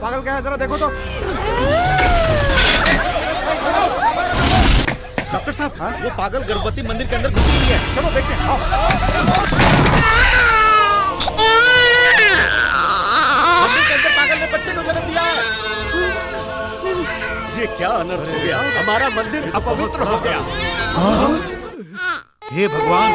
पागल क्या है, जरा देखो तो। डॉक्टर साहब, हाँ? वो पागल गर्भवती मंदिर के अंदर घुसी हुई है। चलो देखते हैं। मंदिर के अंदर पागल ने बच्चे को जन्म दिया है। ये क्या अनर्थ हो गया? हमारा मंदिर अपवित्र हो गया। हे भगवान,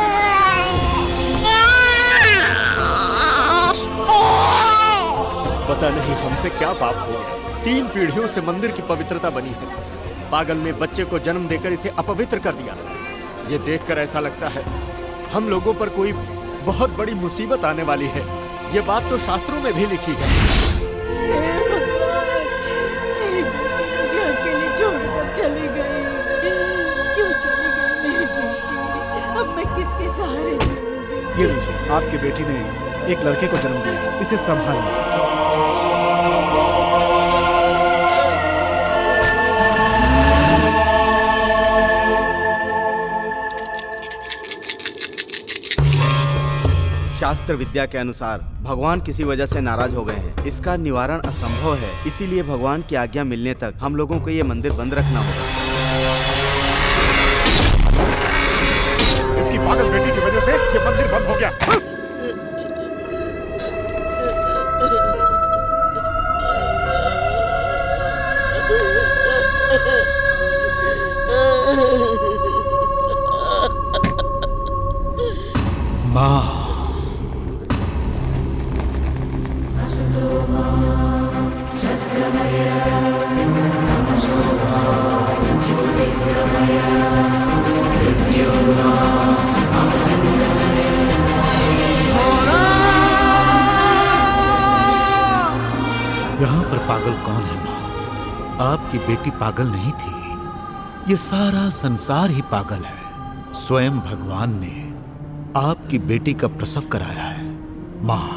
पता नहीं हमसे क्या पाप हो गया। 3 पीढ़ियों से मंदिर की पवित्रता बनी है, पागल ने बच्चे को जन्म देकर इसे अपवित्र कर दिया। ये देखकर ऐसा लगता है हम लोगों पर कोई बहुत बड़ी मुसीबत आने वाली है। ये बात तो शास्त्रों में भी लिखी है। मेरी बेटी मुझे अकेले छोड़कर चली गई। क्यों चली गई मेरी बेटी? अब मैं किसके सहारे जीऊंगी? ये लीजिए, आपकी बेटी ने एक लड़के को जन्म दिया है, इसे संभालिए। शास्त्र विद्या के अनुसार भगवान किसी वजह से नाराज हो गए हैं। इसका निवारण असंभव है, इसीलिए भगवान की आज्ञा मिलने तक हम लोगों को ये मंदिर बंद रखना होगा। इसकी पागल बेटी की वजह से ये मंदिर बंद हो गया। माँ, यहाँ पर पागल कौन है माँ? आपकी बेटी पागल नहीं थी, ये सारा संसार ही पागल है। स्वयं भगवान ने आपकी बेटी का प्रसव कराया है। माँ,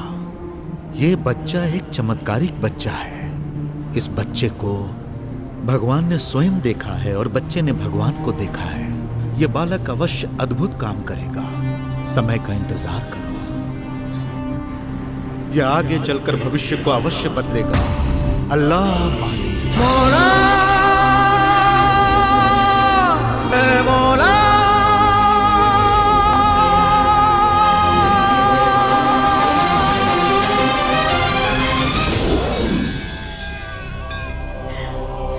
ये बच्चा एक चमत्कारिक बच्चा है। इस बच्चे को भगवान ने स्वयं देखा है और बच्चे ने भगवान को देखा है। ये बालक अवश्य अद्भुत काम करेगा। समय का इंतजार करो, यह आगे चलकर भविष्य को अवश्य बदलेगा। अल्लाह मालिक।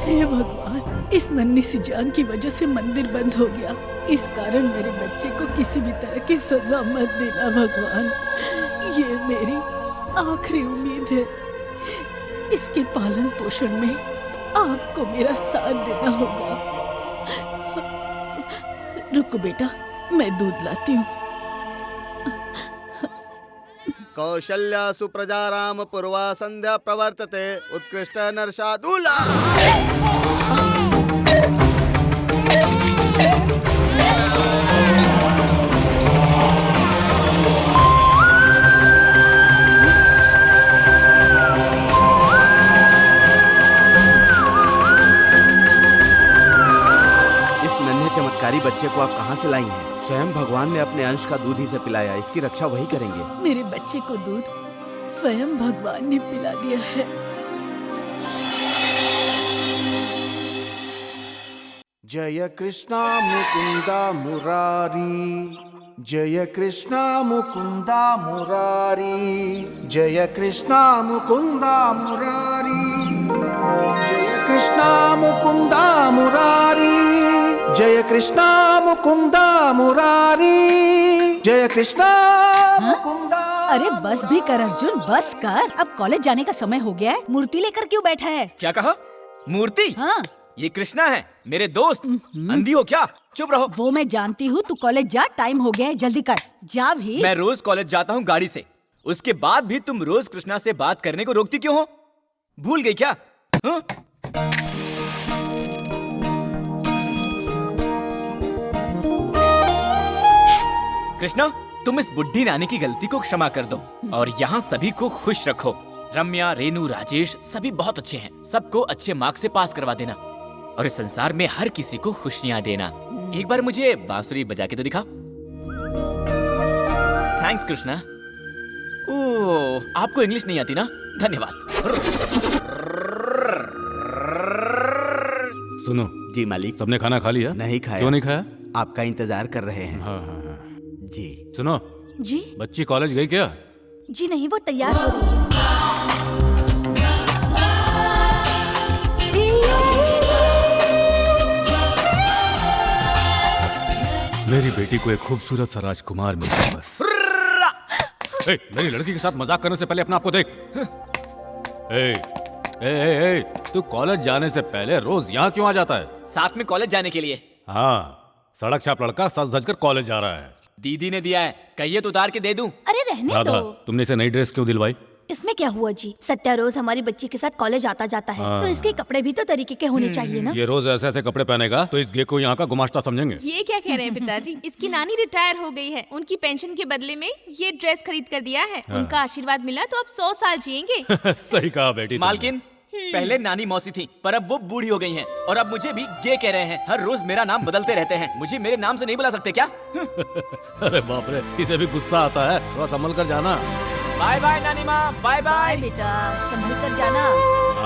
हे भगवान, इस नन्ही सी जान की वजह से मंदिर बंद हो गया। इस कारण मेरे बच्चे को किसी भी तरह की सजा मत देना भगवान। ये मेरी आखिरी उम्मीद है। इसके पालन पोषण में आपको मेरा साथ देना होगा। रुको बेटा, मैं दूध लाती हूँ। कौशल्या सुप्रजा राम पूर्वा संध्या प्रवर्तते उत्कृष्ट नरशार्दूला। चमत्कारी बच्चे को आप कहाँ से लाई हैं? स्वयं भगवान ने अपने अंश का दूध ही से पिलाया, इसकी रक्षा वही करेंगे। मेरे बच्चे को दूध स्वयं भगवान ने पिला दिया है। जय कृष्णा मुकुंदा मुरारी, जय कृष्णा मुकुंदा मुरारी, जय कृष्णा मुकुंदा मुरारी, जय कृष्णा मुकुंदा मुरारी, जय कृष्णा मुकुंदा मुरारी, जय कृष्णा मुकुंदा। अरे बस भी कर अर्जुन, बस कर। अब कॉलेज जाने का समय हो गया है। मूर्ति लेकर क्यों बैठा है? क्या कहा? मूर्ति? हाँ। ये कृष्णा है, मेरे दोस्त। अंधी हो क्या? चुप रहो। वो मैं जानती हूँ, तू कॉलेज जा, टाइम हो गया है, जल्दी कर। जा भी। मैं रोज कॉलेज जाता हूँ गाड़ी से, उसके बाद भी तुम रोज कृष्णा से बात करने को रोकती क्यों हो? भूल गई क्या? हाँ? कृष्णा, तुम इस बुढ़ी नानी की गलती को क्षमा कर दो और यहाँ सभी को खुश रखो। रम्या, रेनू, राजेश सभी बहुत अच्छे हैं। सबको अच्छे मार्क्स से पास करवा देना और इस संसार में हर किसी को खुशियाँ देना। एक बार मुझे बांसुरी बजा के तो दिखा। थैंक्स कृष्णा। ओह, आपको इंग्लिश नहीं आती ना? धन्यवाद। सुनो जी मालिक। सबने खाना खा लिया? नहीं खाया। क्यों नहीं खाया? आपका इंतजार कर रहे हैं। हाँ हाँ हाँ। जी सुनो, जी बच्ची कॉलेज गई क्या? जी नहीं, वो तैयार हो रही है। मेरी बेटी को एक खूबसूरत सा राजकुमार मिल गया बस। मेरी लड़की के साथ मजाक करने से पहले अपना आपको देख। तू कॉलेज जाने से पहले रोज यहाँ क्यों आ जाता है? साथ में कॉलेज जाने के लिए। हाँ, सड़क छाप लड़का सज धज कर कॉलेज जा रहा है। दीदी ने दिया है, कहिए तो उतार के दे दूं। अरे रहने राधा, दो। तुमने इसे नई ड्रेस क्यों दिलवाई? इसमें क्या हुआ जी? सत्या रोज हमारी बच्ची के साथ कॉलेज आता जाता है, तो इसके कपड़े भी तो तरीके के होने चाहिए ना। ये रोज ऐसे ऐसे कपड़े पहनेगा तो इस गे को यहाँ का गुमाश्ता समझेंगे। ये क्या कह रहे हैं पिताजी? इसकी नानी रिटायर हो गई है, उनकी पेंशन के बदले में ये ड्रेस खरीद कर दिया है। उनका आशीर्वाद मिला तो अब 100 साल जिएंगे। सही कहा बेटी। मालकिन, पहले नानी मौसी थी, पर अब वो बूढ़ी हो गई हैं और अब मुझे भी गे कह रहे हैं। हर रोज मेरा नाम बदलते रहते हैं। मुझे मेरे नाम से नहीं बुला सकते क्या? अरे बाप रे, इसे भी गुस्सा आता है। थोड़ा संभल कर जाना। बाय बाय नानी माँ, बाय बाय। बेटा संभल कर जाना।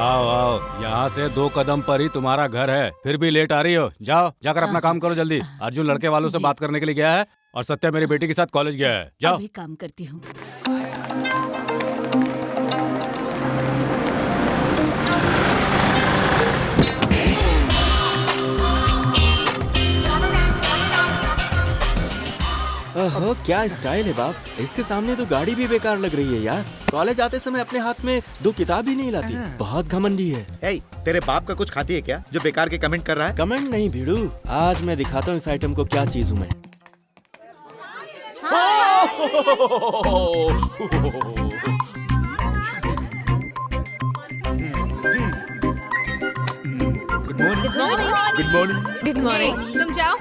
आओ आओ, यहाँ से 2 कदम पर ही तुम्हारा घर है, फिर भी लेट आ रही हो। जाओ, जाकर अपना काम करो जल्दी। अर्जुन लड़के वालों से बात करने के लिए गया है और सत्या मेरी बेटी के साथ कॉलेज गया है। जाओ। अभी काम करती हूँ। ओहो, क्या स्टाइल है बाप। इसके सामने तो गाड़ी भी बेकार लग रही है यार। कॉलेज आते समय अपने हाथ में 2 किताब ही नहीं लाती। बहुत घमंडी है। ए, तेरे बाप का कुछ खाती है क्या जो बेकार के कमेंट कर रहा है? कमेंट नहीं भिड़ू, आज मैं दिखाता हूँ इस आइटम को क्या चीज हूँ मैं। Good morning. Good morning. Good morning. तुम जाओ।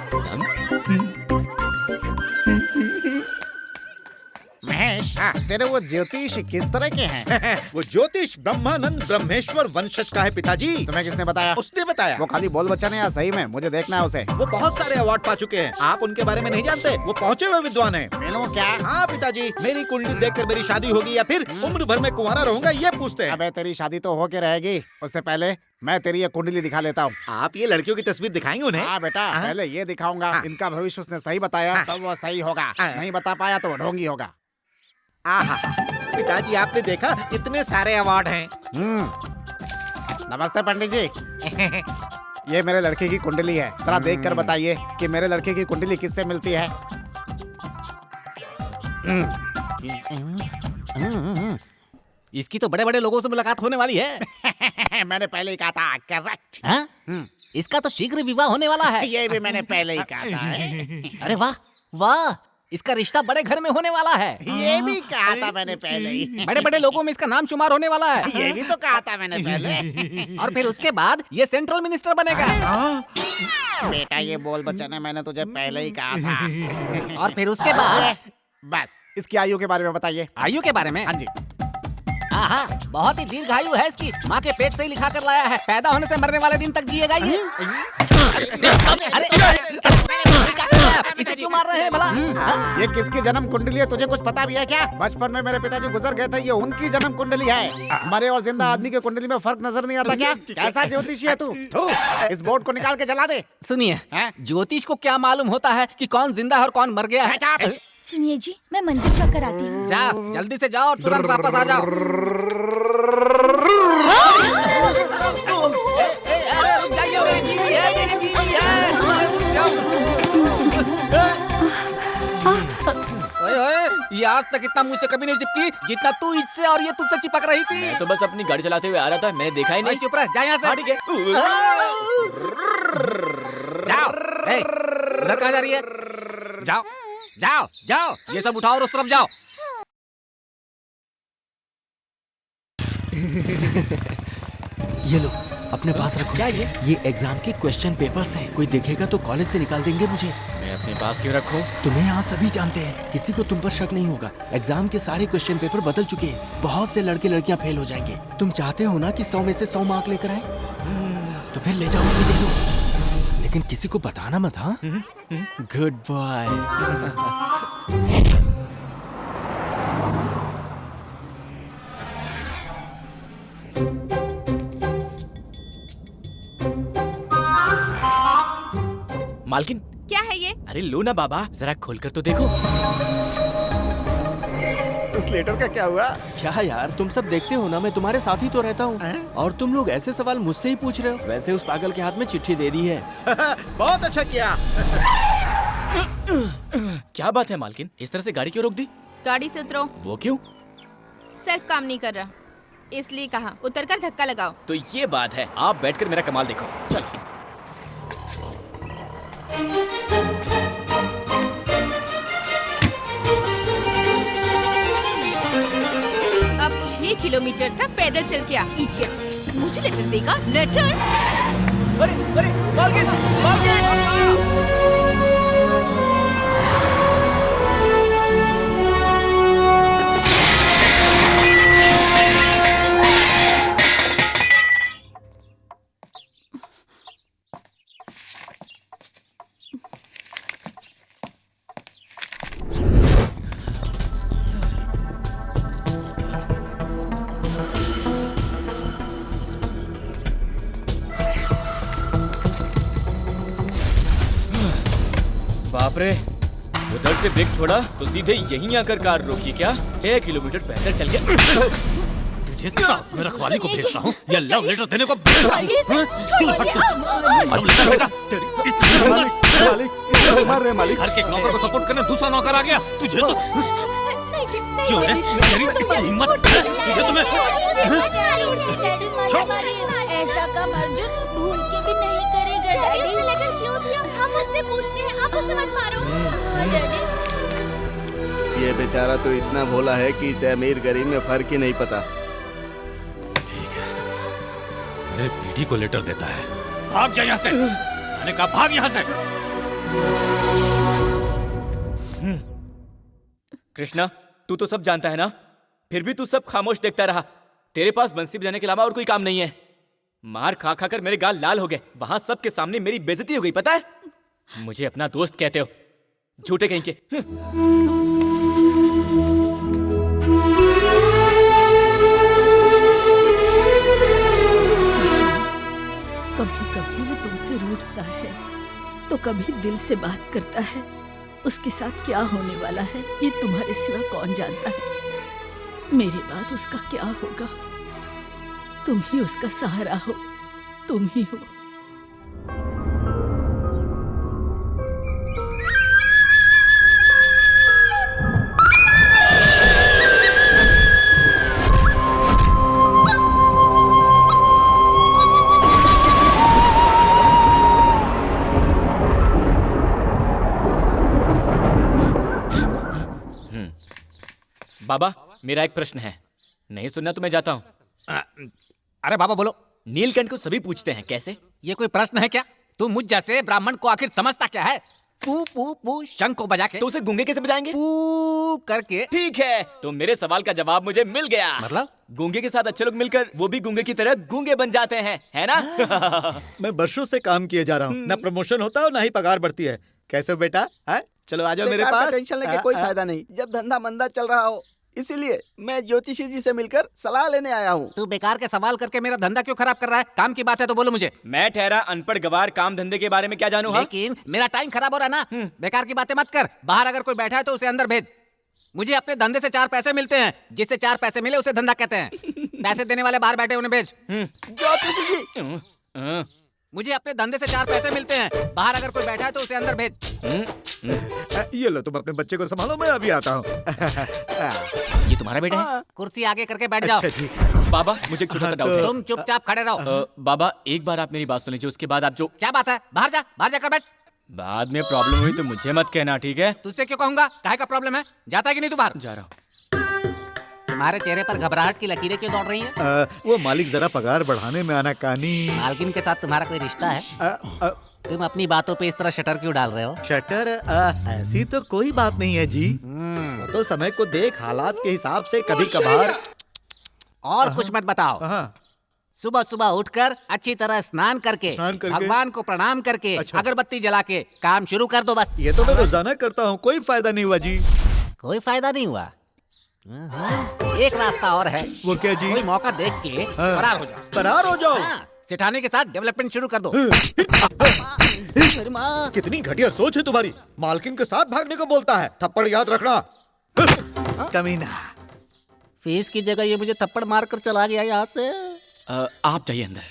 महेश, तेरे वो ज्योतिष किस तरह के हैं? वो ज्योतिष ब्रह्मानंद ब्रह्मेश्वर वंशज का है पिताजी। तुम्हें किसने बताया? उसने बताया। वो खाली बोल बच्चा नहीं है, सही में मुझे देखना है उसे। वो बहुत सारे अवार्ड पा चुके हैं, आप उनके बारे में नहीं जानते। वो पहुँचे हुए विद्वान है। मिलो क्या? हाँ पिताजी, मेरी कुंडली देखकर मेरी शादी होगी या फिर उम्र भर में कुंवारा रहूंगा ये पूछते हैं। अबे तेरी शादी तो होके रहेगी, उससे पहले मैं तेरी ये कुंडली दिखा लेता हूँ। आप ये लड़कियों की तस्वीर दिखाएंगे उन्हें? हाँ बेटा, पहले ये दिखाऊंगा। इनका भविष्य उसने सही बताया तब वो सही होगा, नहीं बता पाया तो वो ढोंगी होगा। पिताजी आपने देखा इतने सारे अवार्ड हैं। नमस्ते पंडित जी। ये मेरे लड़के की कुंडली है, जरा देख कर बताइए कि मेरे लड़के की कुंडली किससे मिलती है। इसकी तो बड़े बड़े लोगों से मुलाकात होने वाली है। मैंने पहले ही कहा था, करेक्ट। हाँ? इसका तो शीघ्र विवाह होने वाला है। ये भी मैंने पहले ही कहा था। अरे वाह वाह, इसका रिश्ता बड़े घर में होने वाला है। ये भी कहा था मैंने पहले ही। बड़े बड़े लोगों में इसका नाम शुमार होने वाला है। ये भी तो कहा था मैंने पहले। और फिर उसके बाद ये सेंट्रल मिनिस्टर बनेगा। बेटा ये बोल बच्चन है, मैंने तुझे पहले ही कहा था। और फिर उसके बाद बस इसकी आयु के बारे में बताइए। आयु के बारे में? हाँ जी। हाँ, बहुत ही दीर्घ आयु है इसकी। माँ के पेट से ही लिखा कर लाया है। पैदा होने से मरने वाले दिन तक जिएगा ये। अरे इसे क्यों मार रहे हैं भला? ये किसकी जन्म कुंडली है, तुझे कुछ पता भी है क्या? बचपन में मेरे पिताजी गुजर गए थे, ये उनकी जन्म कुंडली है। मरे और जिंदा आदमी के कुंडली में फर्क नजर नहीं आता क्या? कैसा ज्योतिषी है तू? इस बोर्ड को निकाल के जला दे। सुनिए, ज्योतिष को क्या मालूम होता है कि कौन जिंदा है और कौन मर गया है? सुनिए जी, मैं मंदिर चक्कर आती हूँ। जाओ, जल्दी से जाओ और तुरंत वापस आ जाओ। ये आज तक इतना मुझसे कभी नहीं चिपकी जितना तू इससे, और ये तुझसे चिपक रही थी। मैं तो बस अपनी गाड़ी चलाते हुए आ रहा था, मैंने देखा ही नहीं। चुप रह, जा यहाँ से। ठीक है। जाओ, उधर कहाँ जा रही है? जाओ जाओ जाओ, ये सब उठाओ और उस तरफ जाओ। ये लो, अपने पास रखो। क्या ये एग्जाम के क्वेश्चन पेपर्स हैं। कोई देखेगा तो कॉलेज से निकाल देंगे मुझे। मैं अपने पास क्यों रखूं? तुम्हें यहाँ सभी जानते हैं, किसी को तुम पर शक नहीं होगा। एग्जाम के सारे क्वेश्चन पेपर बदल चुके हैं। बहुत से लड़के लड़कियाँ फेल हो जाएंगे। तुम चाहते हो ना कि 100 में से 100 मार्क लेकर आए? तो फिर ले जाओ, मुझे दे दो, लेकिन किसी को बताना मत। हाँ, गुड बॉय। मालकिन, क्या है ये? अरे लो ना बाबा, जरा खोलकर तो देखो। उस लेटर का क्या हुआ? क्या यार, तुम सब देखते हो ना, मैं तुम्हारे साथ ही तो रहता हूँ। और तुम लोग ऐसे सवाल मुझसे ही पूछ रहे हो। वैसे उस पागल के हाथ में चिट्ठी दे दी है। बहुत अच्छा किया। क्या बात है मालकिन, इस तरह से गाड़ी क्यों रोक दी? गाड़ी से उतरो। वो क्यों? सेल्फ काम नहीं कर रहा, इसलिए कहा। उतरकर धक्का लगाओ। तो ये बात है, आप बैठकर मेरा कमाल देखो। चलो। अब 6 किलोमीटर तक पैदल चल के आ, इडियट। मुझे लेटर देगा? लेटर? अरे अरे, मालकिन, मालकिन! बाप रे, उधर से ब्रेक छोड़ा तो सीधे यहीं आकर कार रोकी क्या? 6 किलोमीटर पैदल चल गया। तुझे साथ में रखवाली को भेजता हूँ या लव लेटर देने को भेजता हूँ? मालिक, घर के एक नौकर को सपोर्ट करने दूसरा नौकर आ गया। तुझे तो क्यों है? मेरी इतनी हिम्मत तुझे तुम्हें ऐसा काम अर्जुन भूल के भी नहीं करेगा। डैडी लेटर क्यों दिया? हम उससे पूछते हैं, आप उसे मत मारो। डैडी, ये बेचारा तो इतना भोला है कि इसे अमीर गरीब में फर्क ही नहीं पता। मेरे बेटी को लेटर देता है। भाग जा यहाँ से। मैंने कहा भाग यहाँ से। कृष्णा, तू तो सब जानता है ना, फिर भी तू सब खामोश देखता रहा। तेरे पास बंसी बजाने के अलावा और कोई काम नहीं है। मार खा खा कर मेरे गाल लाल हो गए। वहां सबके सामने मेरी बेइज्जती हो गई, पता है? मुझे अपना दोस्त कहते हो, झूठे कहीं के। कभी कभी वो तुमसे रूठता है तो कभी दिल से बात करता है। उसके साथ क्या होने वाला है ये तुम्हारे सिवा कौन जानता है। मेरे बाद उसका क्या होगा? तुम ही उसका सहारा हो, तुम ही हो। बाबा मेरा एक प्रश्न है, नहीं सुनना तो मैं जाता हूँ। अरे बाबा बोलो। नीलकंठ को सभी पूछते हैं, कैसे? ये कोई प्रश्न है क्या? तू मुझ जैसे ब्राह्मण को आखिर समझता क्या है? पू पू पू शंख को बजा के। तो उसे गूंगे कैसे बजाएंगे? पू करके। ठीक है, तो मेरे सवाल का जवाब मुझे मिल गया। मतलब? गूंगे के साथ अच्छे लोग मिलकर वो भी गूंगे की तरह गूंगे बन जाते हैं, है ना? मैं वर्षों से काम किए जा रहा हूँ, ना प्रमोशन होता है ना ही पगार बढ़ती है। कैसे हो बेटा? चलो आ जाओ मेरे बेकार का पास। टेंशन लेके कोई फायदा नहीं, जब धंधा मंदा चल रहा हो। इसीलिए मैं ज्योतिषी जी से मिलकर सलाह लेने आया हूँ। तू बेकार के सवाल करके मेरा धंधा क्यों खराब कर रहा है? काम की बात है तो बोलो मुझे। मैं ठहरा अनपढ़ गवार, काम धंधे के बारे में क्या जानूं? लेकिन मेरा टाइम खराब हो रहा है ना। बेकार की बातें मत कर। बाहर अगर कोई बैठा है तो उसे अंदर भेज। मुझे अपने धंधे से 4 पैसे मिलते हैं, जिससे 4 पैसे मिले उसे धंधा कहते हैं। पैसे देने वाले बाहर बैठे उन्हें भेज। ज्योतिषी जी, मुझे अपने धंधे से 4 पैसे मिलते हैं, बाहर अगर कोई बैठा है तो उसे अंदर भेज। ये लो, तुम अपने बच्चे को संभालो, मैं अभी आता हूँ। ये तुम्हारा बेटा है? कुर्सी आगे करके बैठ जाओ। बाबा मुझे एक छोटा सा डाउट है। तुम चुपचाप खड़े रहो। बाबा एक बार आप मेरी बात सुन लीजिए, उसके बाद आप जो। क्या बात है? बाहर जा, बाहर जाकर बैठ। बाद में प्रॉब्लम हुई तो मुझे मत कहना, ठीक है? तुझसे क्यों कहूंगा? काहे का प्रॉब्लम है? जाता है कि नहीं तू बाहर? जा रहा हूँ। तुम्हारे चेहरे पर घबराहट की लकीरें क्यों दौड़ रही हैं? वो मालिक जरा पगार बढ़ाने में आना कानी। मालकिन के साथ तुम्हारा कोई रिश्ता है? तुम अपनी बातों पे इस तरह शटर क्यों डाल रहे हो? शटर? ऐसी तो कोई बात नहीं है जी। वो तो समय को देख हालात के हिसाब से कभी कभार। और कुछ मत बताओ। सुबह सुबह उठकर अच्छी तरह स्नान करके भगवान को प्रणाम करके अगरबत्ती जला के काम शुरू कर दो बस। ये तो मैं रोजाना करता हूँ, कोई फायदा नहीं हुआ जी। कोई फायदा नहीं हुआ? एक रास्ता और है। वो क्या जी? कोई मौका देख के फरार हो जाओ। फरार हो जाओ? सेठानी के साथ डेवलपमेंट शुरू कर दो। कितनी घटिया सोच है तुम्हारी। मालकिन के साथ भागने को बोलता है, थप्पड़ याद रखना। कमीना। फीस की जगह ये मुझे थप्पड़ मार कर चला गया यहाँ से। आप जाइए अंदर।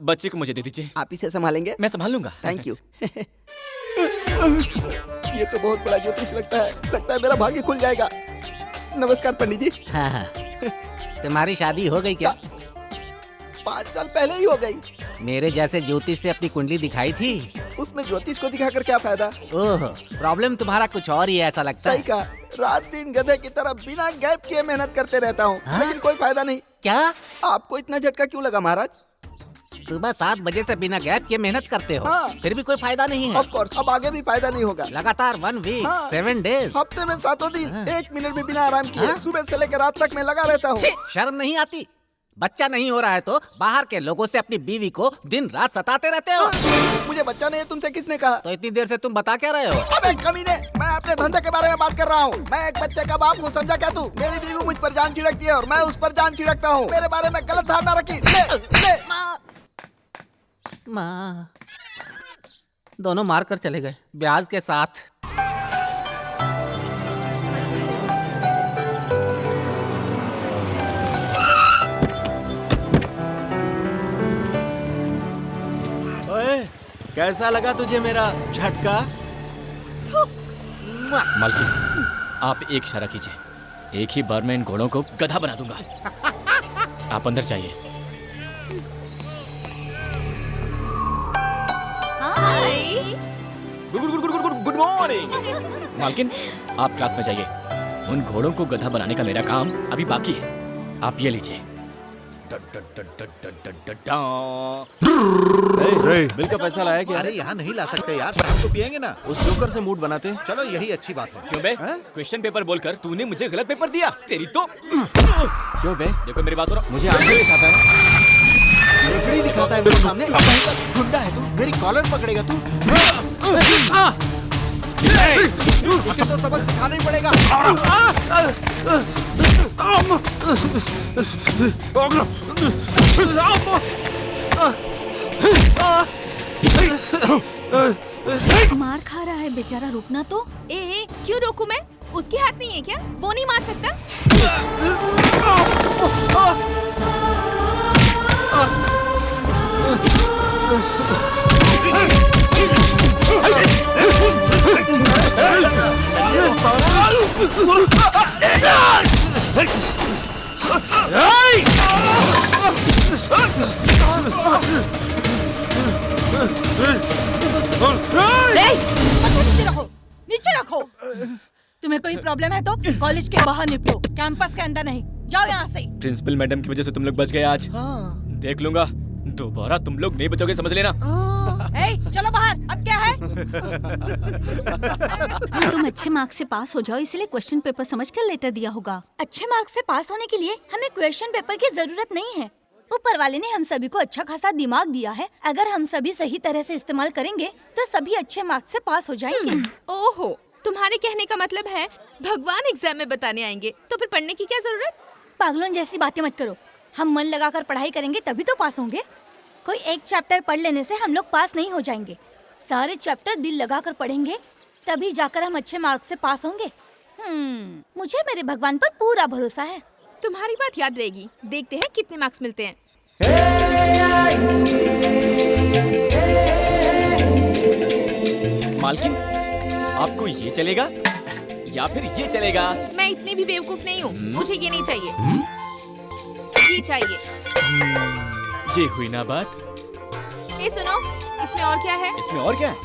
बच्चे को मुझे दे दीजिए। आप इसे संभालेंगे? मैं संभाल लूंगा। Thank you. ये तो बहुत बड़ा ज्योतिष लगता है मेरा भाग्य खुल जाएगा। नमस्कार पंडित जी। हाँ। तुम्हारी शादी हो गई क्या? 5 साल पहले ही हो गई। मेरे जैसे ज्योतिष से अपनी कुंडली दिखाई थी। उसमें ज्योतिष को दिखाकर क्या फायदा? ओह, प्रॉब्लम तुम्हारा कुछ और ही है ऐसा लगता है। सही कहा, रात दिन गधे की तरह बिना गैप किए मेहनत करते रहता हूँ, लेकिन कोई फायदा नहीं। क्या? आपको इतना झटका क्यों लगा महाराज? सुबह 7 बजे से बिना गैप किए मेहनत करते हो। फिर भी कोई फायदा नहीं है। ऑफ कोर्स, अब आगे भी फायदा नहीं होगा। लगातार 1 वीक 7 डेज, हफ्ते में 7 दिन 1 मिनट भी बिना आराम किए सुबह से लेकर रात तक मैं लगा रहता हूँ। शर्म नहीं आती? बच्चा नहीं हो रहा है तो बाहर के लोगों से अपनी बीवी को दिन रात सताते रहते हो। मुझे बच्चा नहीं है, तुमसे किसने कहा? तो इतनी देर से तुम बता क्या रहे हो? अबे कमीने, मैं अपने धंधे के बारे में बात कर रहा हूँ। मैं एक बच्चे का बाप हूँ, समझा क्या तू? मेरी बीवी मुझ पर जान छिड़कती है और मैं उस पर जान छिड़कता हूँ। मेरे बारे में गलत धारणा रखी। ले। माँ, दोनों मार कर चले गए ब्याज के साथ। कैसा लगा तुझे मेरा झटका? मालकिन, आप एक इशारा कीजिए, एक ही बार में इन घोड़ों को गधा बना दूंगा। आप अंदर जाइए। Good morning. मालकिन, आप क्लास में जाइए। उन घोड़ों को गधा बनाने का मेरा काम अभी बाकी है। आप ये लीजिए। बिल का पैसा लाया क्या? अरे यहाँ नहीं ला सकते यार, हम तो पियेंगे ना। उस जोकर से मूड बनाते। चलो यही अच्छी बात है। क्यों बे? क्वेश्चन पेपर बोलकर तूने मुझे गलत पेपर दिया। तेरी तो। क्यों बे? देखो मेरी बात सुनो। मुझे आंखें दिखाता है, लकड़ी दिखाता है मेरे सामने। गुंडा है तू, मेरी कॉलर पकड़ेगा तू। इसे तो सबक सिखाना ही पड़ेगा। मार खा रहा है बेचारा, रुकना तो। ए, क्यों रोकूं मैं? उसकी हाथ नहीं है क्या? वो नहीं मार सकता? नीचे रखो। तुम्हें कोई प्रॉब्लम है तो कॉलेज के बाहर निकलो, कैंपस के अंदर नहीं। जाओ यहाँ से। प्रिंसिपल मैडम की वजह से तुम लोग बच गए आज। देख लूंगा, दोबारा तुम लोग नहीं बचोगे, समझ लेना। चलो बाहर। अब क्या है? तुम अच्छे मार्क्स से पास हो जाओ, इसलिए क्वेश्चन पेपर समझकर लेटर दिया होगा। अच्छे मार्क्स से पास होने के लिए हमें क्वेश्चन पेपर की जरूरत नहीं है। ऊपर वाले ने हम सभी को अच्छा खासा दिमाग दिया है। अगर हम सभी सही तरह से इस्तेमाल करेंगे तो सभी अच्छे मार्क्स से पास हो जाएंगे। ओहो, तुम्हारे कहने का मतलब है भगवान एग्जाम में बताने आएंगे, तो फिर पढ़ने की क्या जरूरत? पागलों जैसी बातें मत करो। हम मन लगाकर पढ़ाई करेंगे तभी तो पास होंगे। कोई एक चैप्टर पढ़ लेने से हम लोग पास नहीं हो जाएंगे। सारे चैप्टर दिल लगाकर पढ़ेंगे तभी जाकर हम अच्छे मार्क्स से पास होंगे। मुझे मेरे भगवान पर पूरा भरोसा है। तुम्हारी बात याद रहेगी। देखते हैं कितने मार्क्स मिलते हैं। मालकिन, आपको ये चलेगा या फिर ये चलेगा? मैं इतनी भी बेवकूफ नहीं हूँ। मुझे ये नहीं चाहिए, ये चाहिए। ये हुई ना बात। ए सुनो, इसमें और क्या है? इसमें और क्या है?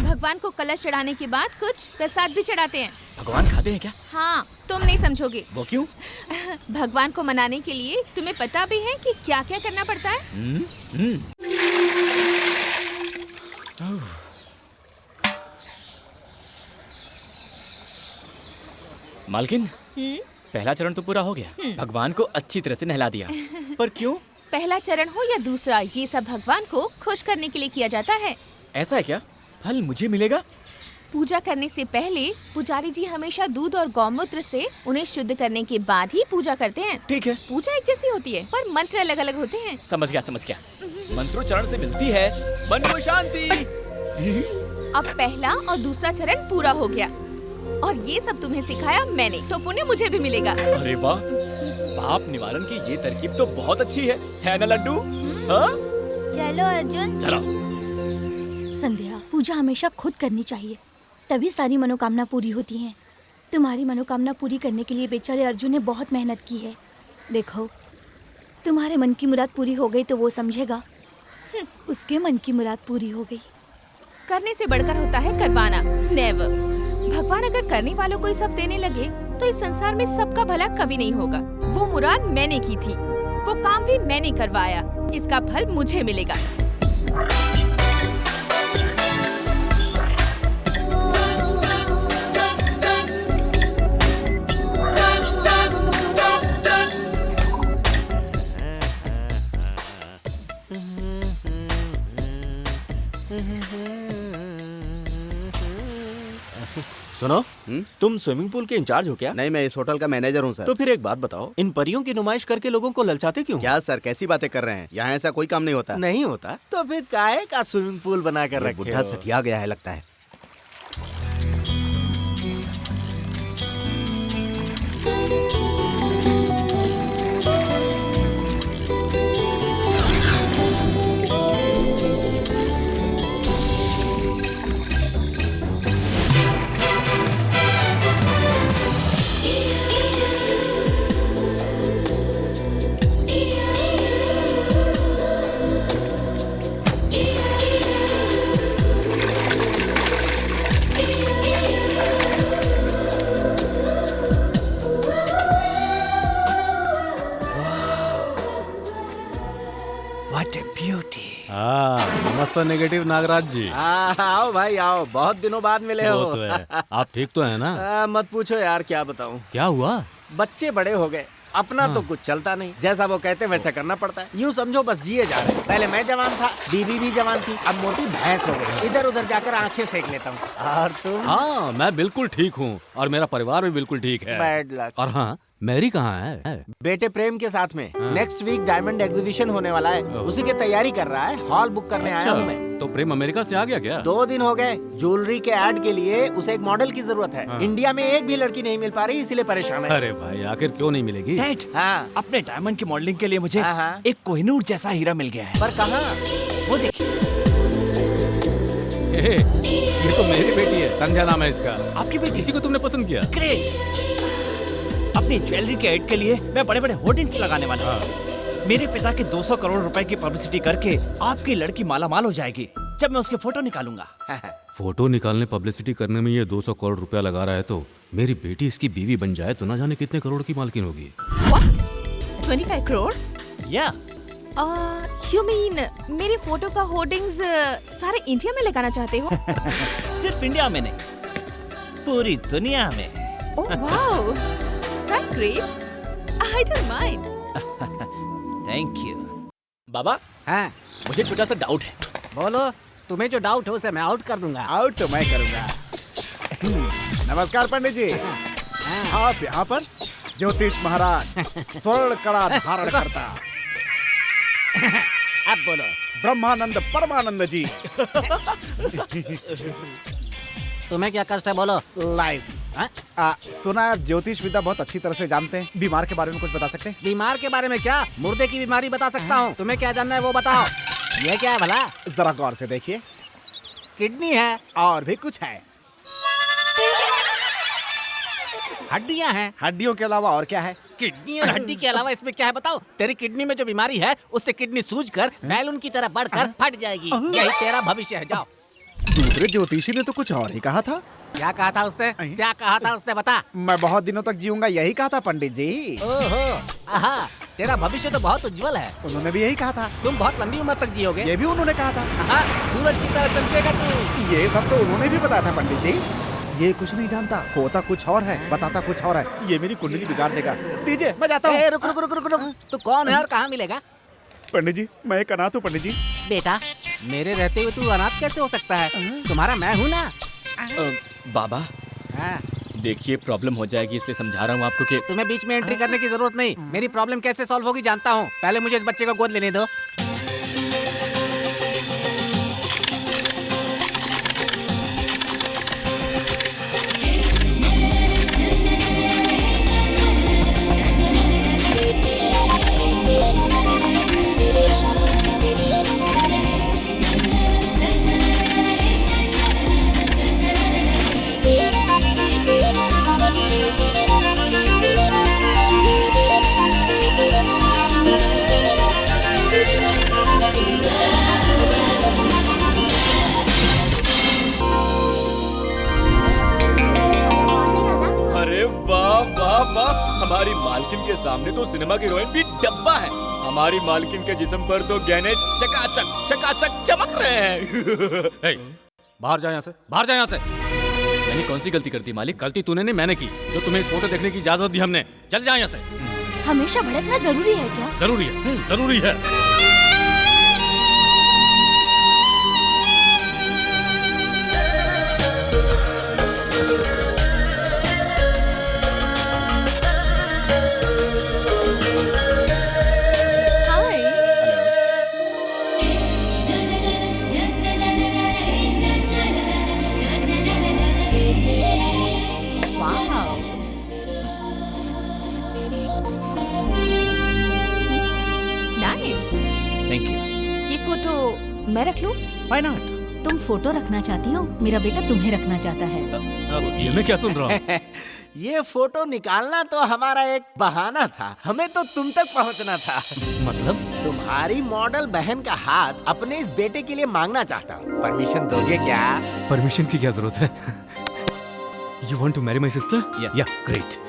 भगवान को कलश चढ़ाने के बाद कुछ प्रसाद भी चढ़ाते हैं। भगवान खाते हैं क्या? हाँ, तुम नहीं समझोगे। वो क्यों? भगवान को मनाने के लिए तुम्हें पता भी है कि क्या क्या करना पड़ता है? मालकिन, पहला चरण तो पूरा हो गया। भगवान को अच्छी तरह से नहला दिया, पर क्यों? पहला चरण हो या दूसरा, ये सब भगवान को खुश करने के लिए किया जाता है। ऐसा है क्या? फल मुझे मिलेगा? पूजा करने से पहले पुजारी जी हमेशा दूध और गौमूत्र से उन्हें शुद्ध करने के बाद ही पूजा करते हैं। ठीक है। पूजा एक जैसी होती है पर मंत्र अलग अलग होते हैं। समझ गया, समझ गया। मंत्रोच्चारण से मिलती है मन को शांति। अब पहला और दूसरा चरण पूरा हो गया और ये सब तुम्हें सिखाया मैंने, तो पुण्य मुझे भी मिलेगा। अरे वाह, पाप निवारण की ये तरकीब तो बहुत अच्छी है ना लड्डू? हाँ? चलो अर्जुन। चलो। संध्या, पूजा हमेशा खुद करनी चाहिए, तभी सारी मनोकामना पूरी होती हैं। तुम्हारी मनोकामना पूरी करने के लिए बेचारे अर्जुन ने बहुत मेहनत की है। देखो, तुम्हारे मन की मुराद पूरी हो गई तो वो समझेगा उसके मन की मुराद पूरी हो गई। करने से बढ़कर होता है करवाना। नेवर। भगवान अगर करने वालों को ही सब देने लगे तो इस संसार में सबका भला कभी नहीं होगा। वो मुराद मैंने की थी, वो काम भी मैंने करवाया, इसका फल मुझे मिलेगा। सुनो, तुम स्विमिंग पूल के इंचार्ज हो क्या? नहीं, मैं इस होटल का मैनेजर हूँ सर। तो फिर एक बात बताओ, इन परियों की नुमाइश करके लोगों को ललचाते क्यों? क्या सर, कैसी बातें कर रहे हैं? यहाँ ऐसा कोई काम नहीं होता। नहीं होता तो फिर काहे का स्विमिंग पूल बना कर रखे हो? बुढ़ा सठिया गया है लगता है। नमस्ते नेगेटिव नागराज जी। आओ भाई आओ, बहुत दिनों बाद मिले हो। वो तो है। आप ठीक तो है ना? मत पूछो यार, क्या बताऊं। क्या हुआ? बच्चे बड़े हो गए, अपना तो कुछ चलता नहीं। जैसा वो कहते वैसा करना पड़ता है। यूँ समझो बस जिए जा रहे हैं। पहले मैं जवान था, बीवी भी जवान थी, अब मोटी भैंस हो गई। इधर उधर जाकर आंखें सेक लेता हूँ। और तुम? हाँ, मैं बिल्कुल ठीक हूँ और मेरा परिवार भी बिल्कुल ठीक है। Bad luck. और हाँ, मैरी कहाँ है? बेटे प्रेम के साथ में। नेक्स्ट वीक डायमंड एग्जीबिशन होने वाला है, उसी की तैयारी कर रहा है। हॉल बुक करने आया हूँ मैं। तो प्रेम अमेरिका से आ गया क्या? 2 दिन हो गए। ज्वेलरी के ऐड के लिए उसे एक मॉडल की जरूरत है। इंडिया में एक भी लड़की नहीं मिल पा रही, इसीलिए परेशान है। अरे भाई, आखिर क्यों नहीं मिलेगी? डैड, हाँ, अपने डायमंड की मॉडलिंग के लिए मुझे एक कोहिनूर जैसा हीरा मिल गया है। पर कहाँ? वो देखिए। ये तो मेरी बेटी है, संध्या नाम है इसका। आपकी बेटी? इसी को तुमने पसंद किया? ग्रेट। अपनी ज्वेलरी के ऐड के लिए मैं बड़े बड़े होर्डिंग्स लगाने वाला हूँ। मेरे पिता के 200 करोड़ रुपए की पब्लिसिटी करके आपकी लड़की माला माल हो जाएगी। जब मैं उसके फोटो निकालूंगा। फोटो निकालने पब्लिसिटी करने में ये 200 करोड़ रुपया लगा रहा है, तो मेरी बेटी इसकी बीवी बन जाए तो ना जाने कितने करोड़ की मालकिन होगी। 25 करोड़? या यू मीन मेरी फोटो का होर्डिंग्स सारे इंडिया में लगाना चाहते हो? सिर्फ इंडिया में नहीं, पूरी दुनिया में। Oh wow, that's great. I don't mind. Thank you. बाबा, हाँ मुझे छोटा सा डाउट है। बोलो, तुम्हें जो डाउट हो उसे मैं आउट कर दूंगा। आउट तो मैं करूंगा। नमस्कार पंडित जी। आप यहाँ पर? ज्योतिष महाराज स्वर्ण कड़ा धारण करता। अब बोलो। ब्रह्मानंद परमानंद जी। तुम्हें क्या कष्ट है, बोलो। लाइफ। सुना है आप ज्योतिष विद्या बहुत अच्छी तरह से जानते हैं। बीमार के बारे में कुछ बता सकते हैं? बीमार के बारे में क्या, मुर्दे की बीमारी बता सकता हूँ। तुम्हें क्या जानना है वो बताओ। ये क्या है भला? जरा गौर से देखिए। किडनी है। और भी कुछ है? हड्डियाँ हैं। हड्डियों के अलावा और क्या है? किडनी और हड्डी के अलावा इसमें क्या है बताओ। तेरी किडनी में जो बीमारी है उससे किडनी सूजकर बैलून की तरह बढ़कर फट जाएगी। यही तेरा भविष्य है। जाओ। दूसरे ज्योतिषी ने तो कुछ और ही कहा था। क्या कहा था उसने? क्या कहा था उसने, बता। मैं बहुत दिनों तक जीऊंगा, यही कहा था पंडित जी। ओहो, आहा, तेरा भविष्य तो बहुत उज्जवल है। उन्होंने भी यही कहा था। तुम बहुत लंबी उम्र तक जियोगे। ये भी उन्होंने कहा था। आहा, सूरज की तरह चमकेगा तू। ये सब तो उन्होंने भी बताया था पंडित जी। ये कुछ नहीं जानता, होता कुछ और है, बताता कुछ और है। ये मेरी कुंडली बिगाड़ देगा। दीजिए, मैं जाता हूँ। रुक रुक रुक रुक रुक। तू कौन है और कहाँ मिलेगा? पंडित जी, मैं एक अनाथ हूँ पंडित जी। बेटा, मेरे रहते हुए तू अनाथ कैसे हो सकता है? तुम्हारा मैं हूँ ना। बाबा, देखिए प्रॉब्लम हो जाएगी, इसलिए समझा रहा हूँ आपको कि तुम्हें बीच में एंट्री करने की जरूरत नहीं। मेरी प्रॉब्लम कैसे सॉल्व होगी जानता हूँ। पहले मुझे इस बच्चे को गोद लेने दो। हमारी मालकिन के सामने तो सिनेमा की हीरोइन भी डब्बा है। हमारी मालकिन के जिस्म पर तो गहने चकाचक चमक रहे हैं। बाहर जा यहाँ से, बाहर जा यहाँ से। मैंने कौन सी गलती कर दी मालिक? गलती तूने नहीं, मैंने की। जो तुम्हें इस फोटो देखने की इजाजत दी हमने। चल जा यहाँ से। हमेशा भड़कना जरूरी है क्या? जरूरी है, जरूरी है। मैं रख लूं? Why not? तुम फोटो रखना चाहती हो, मेरा बेटा तुम्हें रखना चाहता है। ये मैं क्या सुन रहा हूँ? ये फोटो निकालना तो हमारा एक बहाना था, हमें तो तुम तक पहुंचना था। मतलब? तुम्हारी मॉडल बहन का हाथ अपने इस बेटे के लिए मांगना चाहता हूँ, परमिशन दोगे क्या? परमिशन की क्या जरूरत है? You want to marry my sister? Yeah, great.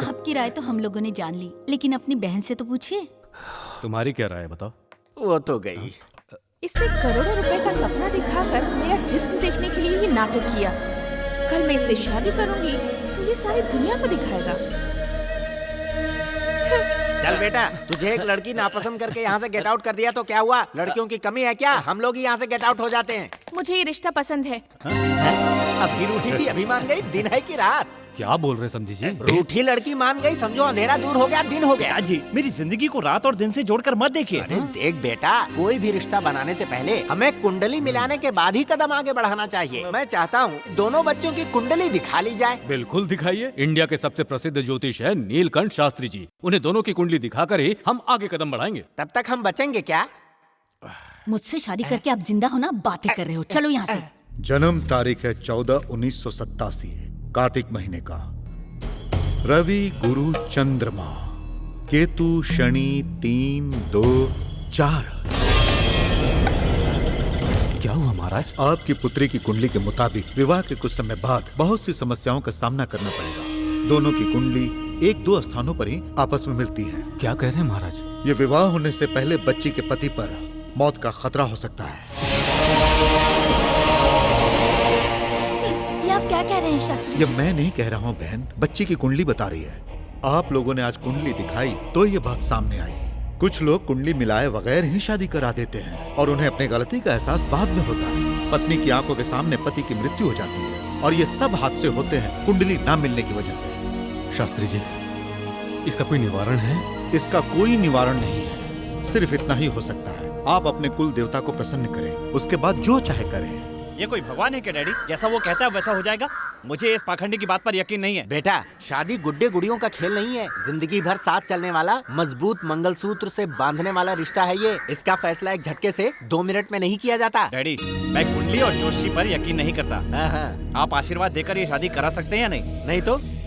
आपकी राय तो हम लोगों ने जान ली, लेकिन अपनी बहन से तो पूछिए। तुम्हारी क्या राय है बताओ? वो तो गई। इसने करोड़ों रुपए का सपना दिखाकर मेरा जिस्म देखने के लिए ही नाटक किया। कल मैं इससे शादी करूंगी तो ये सारी दुनिया को दिखाएगा। चल बेटा, तुझे एक लड़की नापसंद करके यहाँ से गेट आउट कर दिया तो क्या हुआ? लड़कियों की कमी है क्या? हम लोग ही यहाँ से गेट आउट हो जाते हैं। मुझे ये रिश्ता पसंद है। अभी रूठी थी, अभी मान गई। दिन है कि रात? क्या बोल रहे समझी जी? रूठी लड़की मान गई, समझो अंधेरा दूर हो गया, दिन हो गया। जी, मेरी जिंदगी को रात और दिन से जोड़कर मत देखिए। अरे देख बेटा, कोई भी रिश्ता बनाने से पहले हमें कुंडली मिलाने के बाद ही कदम आगे बढ़ाना चाहिए। मैं चाहता हूँ दोनों बच्चों की कुंडली दिखा ली जाए। बिल्कुल दिखाइए। इंडिया के सबसे प्रसिद्ध ज्योतिष है नीलकंठ शास्त्री जी। उन्हें दोनों की कुंडली दिखाकर ही हम आगे कदम बढ़ाएंगे। तब तक हम बचेंगे क्या? मुझसे शादी करके आप जिंदा हो ना, बातें कर रहे हो। चलो यहाँ से। जन्म तारीख है 14/1987, कार्तिक महीने का। रवि, गुरु, चंद्रमा, केतु, शनि 3, 2, 4। क्या हुआ महाराज? आपकी पुत्री की कुंडली के मुताबिक विवाह के कुछ समय बाद बहुत सी समस्याओं का सामना करना पड़ेगा। दोनों की कुंडली 1-2 स्थानों पर ही आपस में मिलती है। क्या कह रहे हैं महाराज? ये विवाह होने से पहले बच्ची के पति पर मौत का खतरा हो सकता है। ये आप क्या कह रहे हैं शास्त्री? ये मैं नहीं कह रहा हूँ बहन, बच्ची की कुंडली बता रही है। आप लोगों ने आज कुंडली दिखाई तो ये बात सामने आई। कुछ लोग कुंडली मिलाए बगैर ही शादी करा देते हैं और उन्हें अपनी गलती का एहसास बाद में होता है। पत्नी की आंखों के सामने पति की मृत्यु हो जाती है और ये सब हादसे होते हैं कुंडली ना मिलने की वजह से। शास्त्री जी, इसका कोई निवारण है? इसका कोई निवारण नहीं है, सिर्फ इतना ही हो सकता है। आप अपने कुल देवता को प्रसन्न करें, उसके बाद जो चाहे करें। ये कोई भगवान है क्या डैडी? जैसा वो कहता है वैसा हो जाएगा? मुझे इस पाखंडी की बात पर यकीन नहीं है। बेटा, शादी गुड्डे गुड़ियों का खेल नहीं है। जिंदगी भर साथ चलने वाला मजबूत मंगलसूत्र से बांधने वाला रिश्ता है ये। इसका फैसला एक झटके से 2 मिनट में नहीं किया जाता। डैडी, मैं कुंडली और जोशी पर यकीन नहीं करता। आप आशीर्वाद देकर ये शादी करा सकते हैं या नहीं?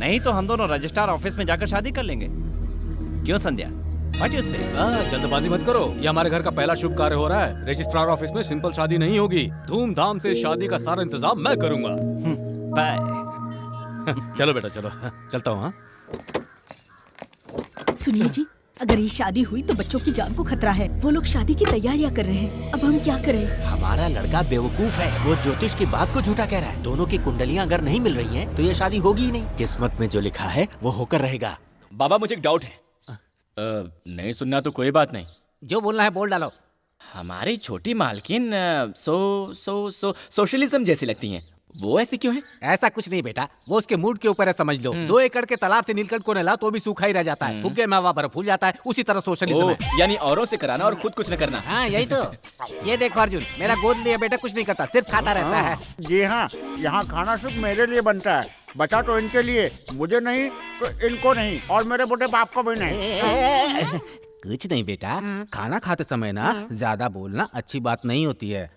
नहीं तो हम दोनों रजिस्ट्रार ऑफिस में जाकर शादी कर लेंगे। क्यों संध्या? What you say? जल्दबाजी मत करो, ये हमारे घर का पहला शुभ कार्य हो रहा है। रजिस्ट्रार ऑफिस में सिंपल शादी नहीं होगी, धूमधाम से शादी का सारा इंतजाम मैं करूंगा। बाय। चलो बेटा चलो, चलता हूँ। सुनिए जी, अगर ये शादी हुई तो बच्चों की जान को खतरा है। वो लोग शादी की तैयारियां कर रहे हैं, अब हम क्या करें? हमारा लड़का बेवकूफ है, वो ज्योतिष की बात को झूठा कह रहा है। दोनों की कुंडलियाँ अगर नहीं मिल रही हैं, तो ये शादी होगी ही नहीं। किस्मत में जो लिखा है वो होकर रहेगा। बाबा, मुझे एक डाउट है। नहीं सुनना तो कोई बात नहीं, जो बोलना है बोल डालो। हमारी छोटी मालकिन सोशलिज्म जैसी लगती हैं, वो ऐसी क्यों है? ऐसा कुछ नहीं बेटा, वो उसके मूड के ऊपर है, समझ लो। 2 एकड़ के तालाब से नीलकंठ को नहला तो भी सूखा ही रह जाता है, फुग्गे में हवा बर्फ फूल जाता है, उसी तरह सोशलिज्म है। यानी औरों से कराना और खुद कुछ न करना। हाँ यही तो। ये देखो अर्जुन, मेरा गोद लिया बेटा कुछ नहीं करता, सिर्फ खाता रहता है। जी हाँ, यहाँ खाना सिर्फ मेरे लिए बनता है, बचा तो इनके लिए, मुझे नहीं तो इनको नहीं, और मेरे बूढ़े बाप को भी नहीं। कुछ नहीं बेटा, खाना खाते समय ना ज्यादा बोलना अच्छी बात नहीं होती है।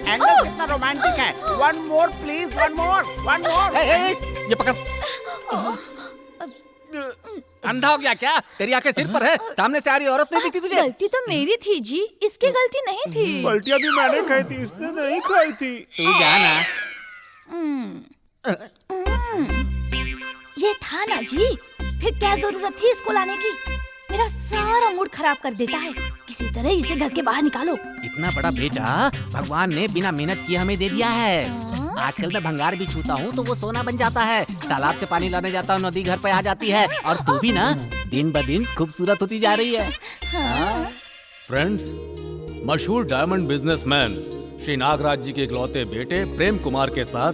एंगल कितना रोमांटिक है। One more please, one more. ये पकड़। अंधा हो गया क्या? तेरी आंखें सिर पर है, सामने से आ रही औरत नहीं दिखती तुझे? गलती तो मेरी थी जी, इसकी गलती नहीं थी। पलटियाँ भी मैंने खाई थी, इसने नहीं खाई थी। तू जाना। ये था ना जी, फिर क्या जरूरत थी इसको लाने की? मेरा सारा मूड खराब कर देता है। किसी तरह इसे घर के बाहर निकालो। इतना बड़ा बेटा भगवान ने बिना मेहनत किए हमें दे दिया है। आजकल मैं भंगार भी छूता हूँ तो वो सोना बन जाता है। तालाब से पानी लाने जाता हूँ, नदी घर पे आ जाती है, और तू भी ना दिन ब दिन खूबसूरत होती जा रही है। फ्रेंड्स, मशहूर डायमंड बिजनेसमैन श्री नागराज जी के इकलौते बेटे प्रेम कुमार के साथ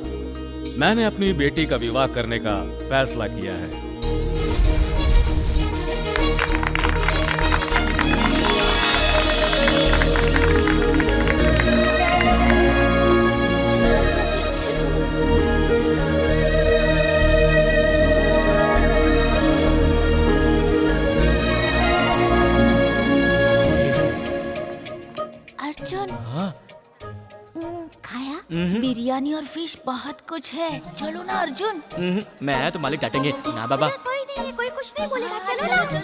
मैंने अपनी बेटी का विवाह करने का फैसला किया है। अर्जुन, खाया? बिरयानी और फिश बहुत कुछ है, चलो ना अर्जुन। मैं तो मालिक डांटेंगे ना बाबा। कोई नहीं, कोई कुछ नहीं बोलेगा, चलो ना अर्जुन,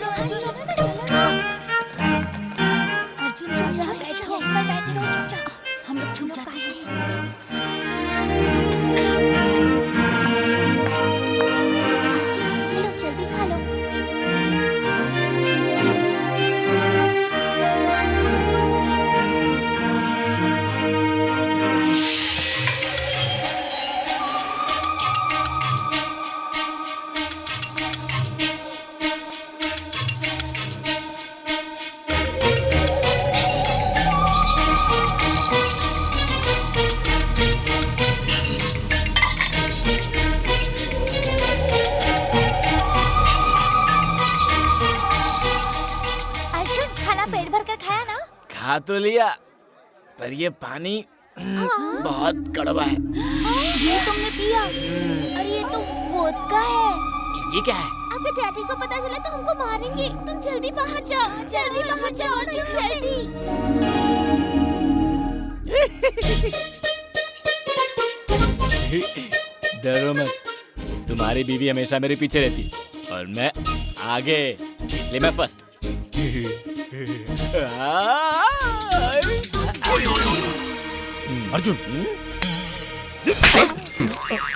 चुपचाप बैठो, पर बैठे रहो चुपचाप, हम लोग छूट जाते हैं। अर्जुन, लो जल्दी खा लो। खा तो लिया, पर ये पानी बहुत कड़वा है। ये तुमने पिया? अरे ये तो वोदका है। ये क्या है? अगर डैडी को पता चला तो हमको मारेंगे। तुम जल्दी बाहर जाओ, जल्दी बाहर जाओ अर्जुन, जल्दी। डरो मत, तुम्हारी बीवी हमेशा मेरे पीछे रहती और मैं आगे, इसलिए मैं फर्स्ट। अर्जुन,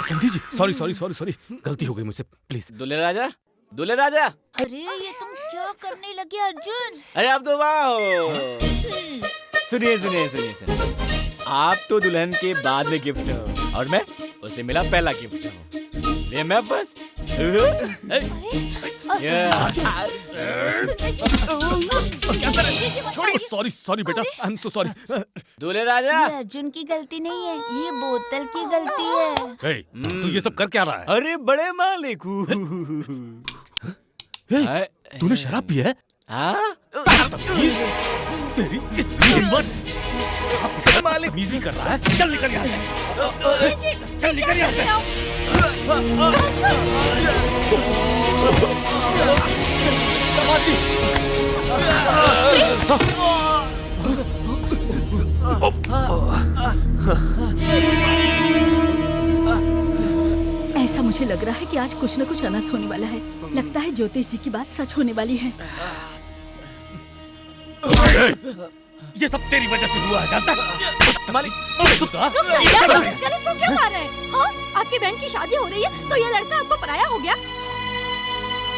संधि जी, सॉरी सॉरी सॉरी सॉरी, गलती हो गई मुझसे, प्लीज। दूल्हे राजा, दूल्हे राजा। अरे ये तुम क्या करने लगे अर्जुन? अरे आप तो वाह हो। सुनिए सुनिए सुनिए सुनिए, आप तो दुल्हन के बाद में गिफ्ट हो और मैं उसे मिला पहला गिफ्ट हूँ, इसलिए मैं फर्स्ट। सॉरी सॉरी बेटा, आई एम सो सॉरी। दूल्हे राजा, ये अर्जुन की गलती नहीं है, ये बोतल की गलती है। हे, तू ये सब कर क्या रहा है? अरे बड़े मालिक हूँ। तूने शराब पी है? हाँ? तेरी इतनी हिम्मत! मालिक बिजी कर रहा है, चल निकल यहाँ से। चल निकल यहाँ से। ऐसा मुझे लग रहा है कि आज कुछ न कुछ अनर्थ होने वाला है। लगता है ज्योतिष जी की बात सच होने वाली है। ये सब तेरी वजह से हुआ है, जानता है? मालिक, रुक जाइए, को क्यों मार रहे हैं? हाँ, आपकी बहन की शादी हो रही है तो ये लड़का आपको पराया हो गया?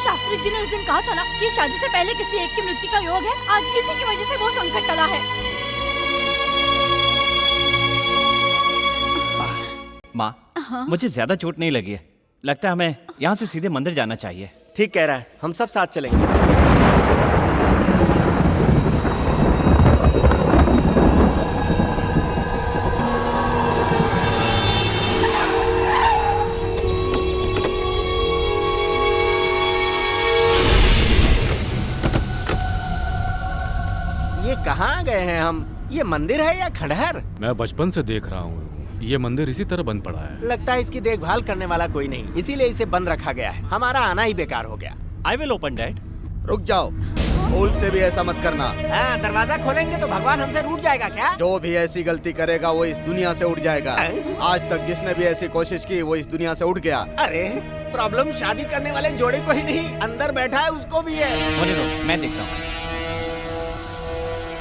शास्त्री जी ने उस दिन कहा था ना कि शादी से पहले किसी एक की मृत्यु का योग है। आज इसी की वजह से वो संकट टला है। माँ, मुझे ज्यादा चोट नहीं लगी है। लगता है हमें यहाँ से सीधे मंदिर जाना चाहिए। ठीक कह रहा है, हम सब साथ चलेंगे। ये कहाँ गए हैं हम? ये मंदिर है या खंडहर? मैं बचपन से देख रहा हूँ, ये मंदिर इसी तरह बंद पड़ा है। लगता है इसकी देखभाल करने वाला कोई नहीं, इसीलिए इसे बंद रखा गया है। हमारा आना ही बेकार हो गया। I will open that. रुक जाओ, भूल से भी ऐसा मत करना। दरवाजा खोलेंगे तो भगवान हमसे रूठ जाएगा क्या? जो भी ऐसी गलती करेगा वो इस दुनिया से उठ जाएगा। आज तक जिसने भी ऐसी कोशिश की वो इस दुनिया से उठ गया। अरे प्रॉब्लम शादी करने वाले जोड़े को ही नहीं, अंदर बैठा है उसको भी है। होने दो, मैं देखता हूँ।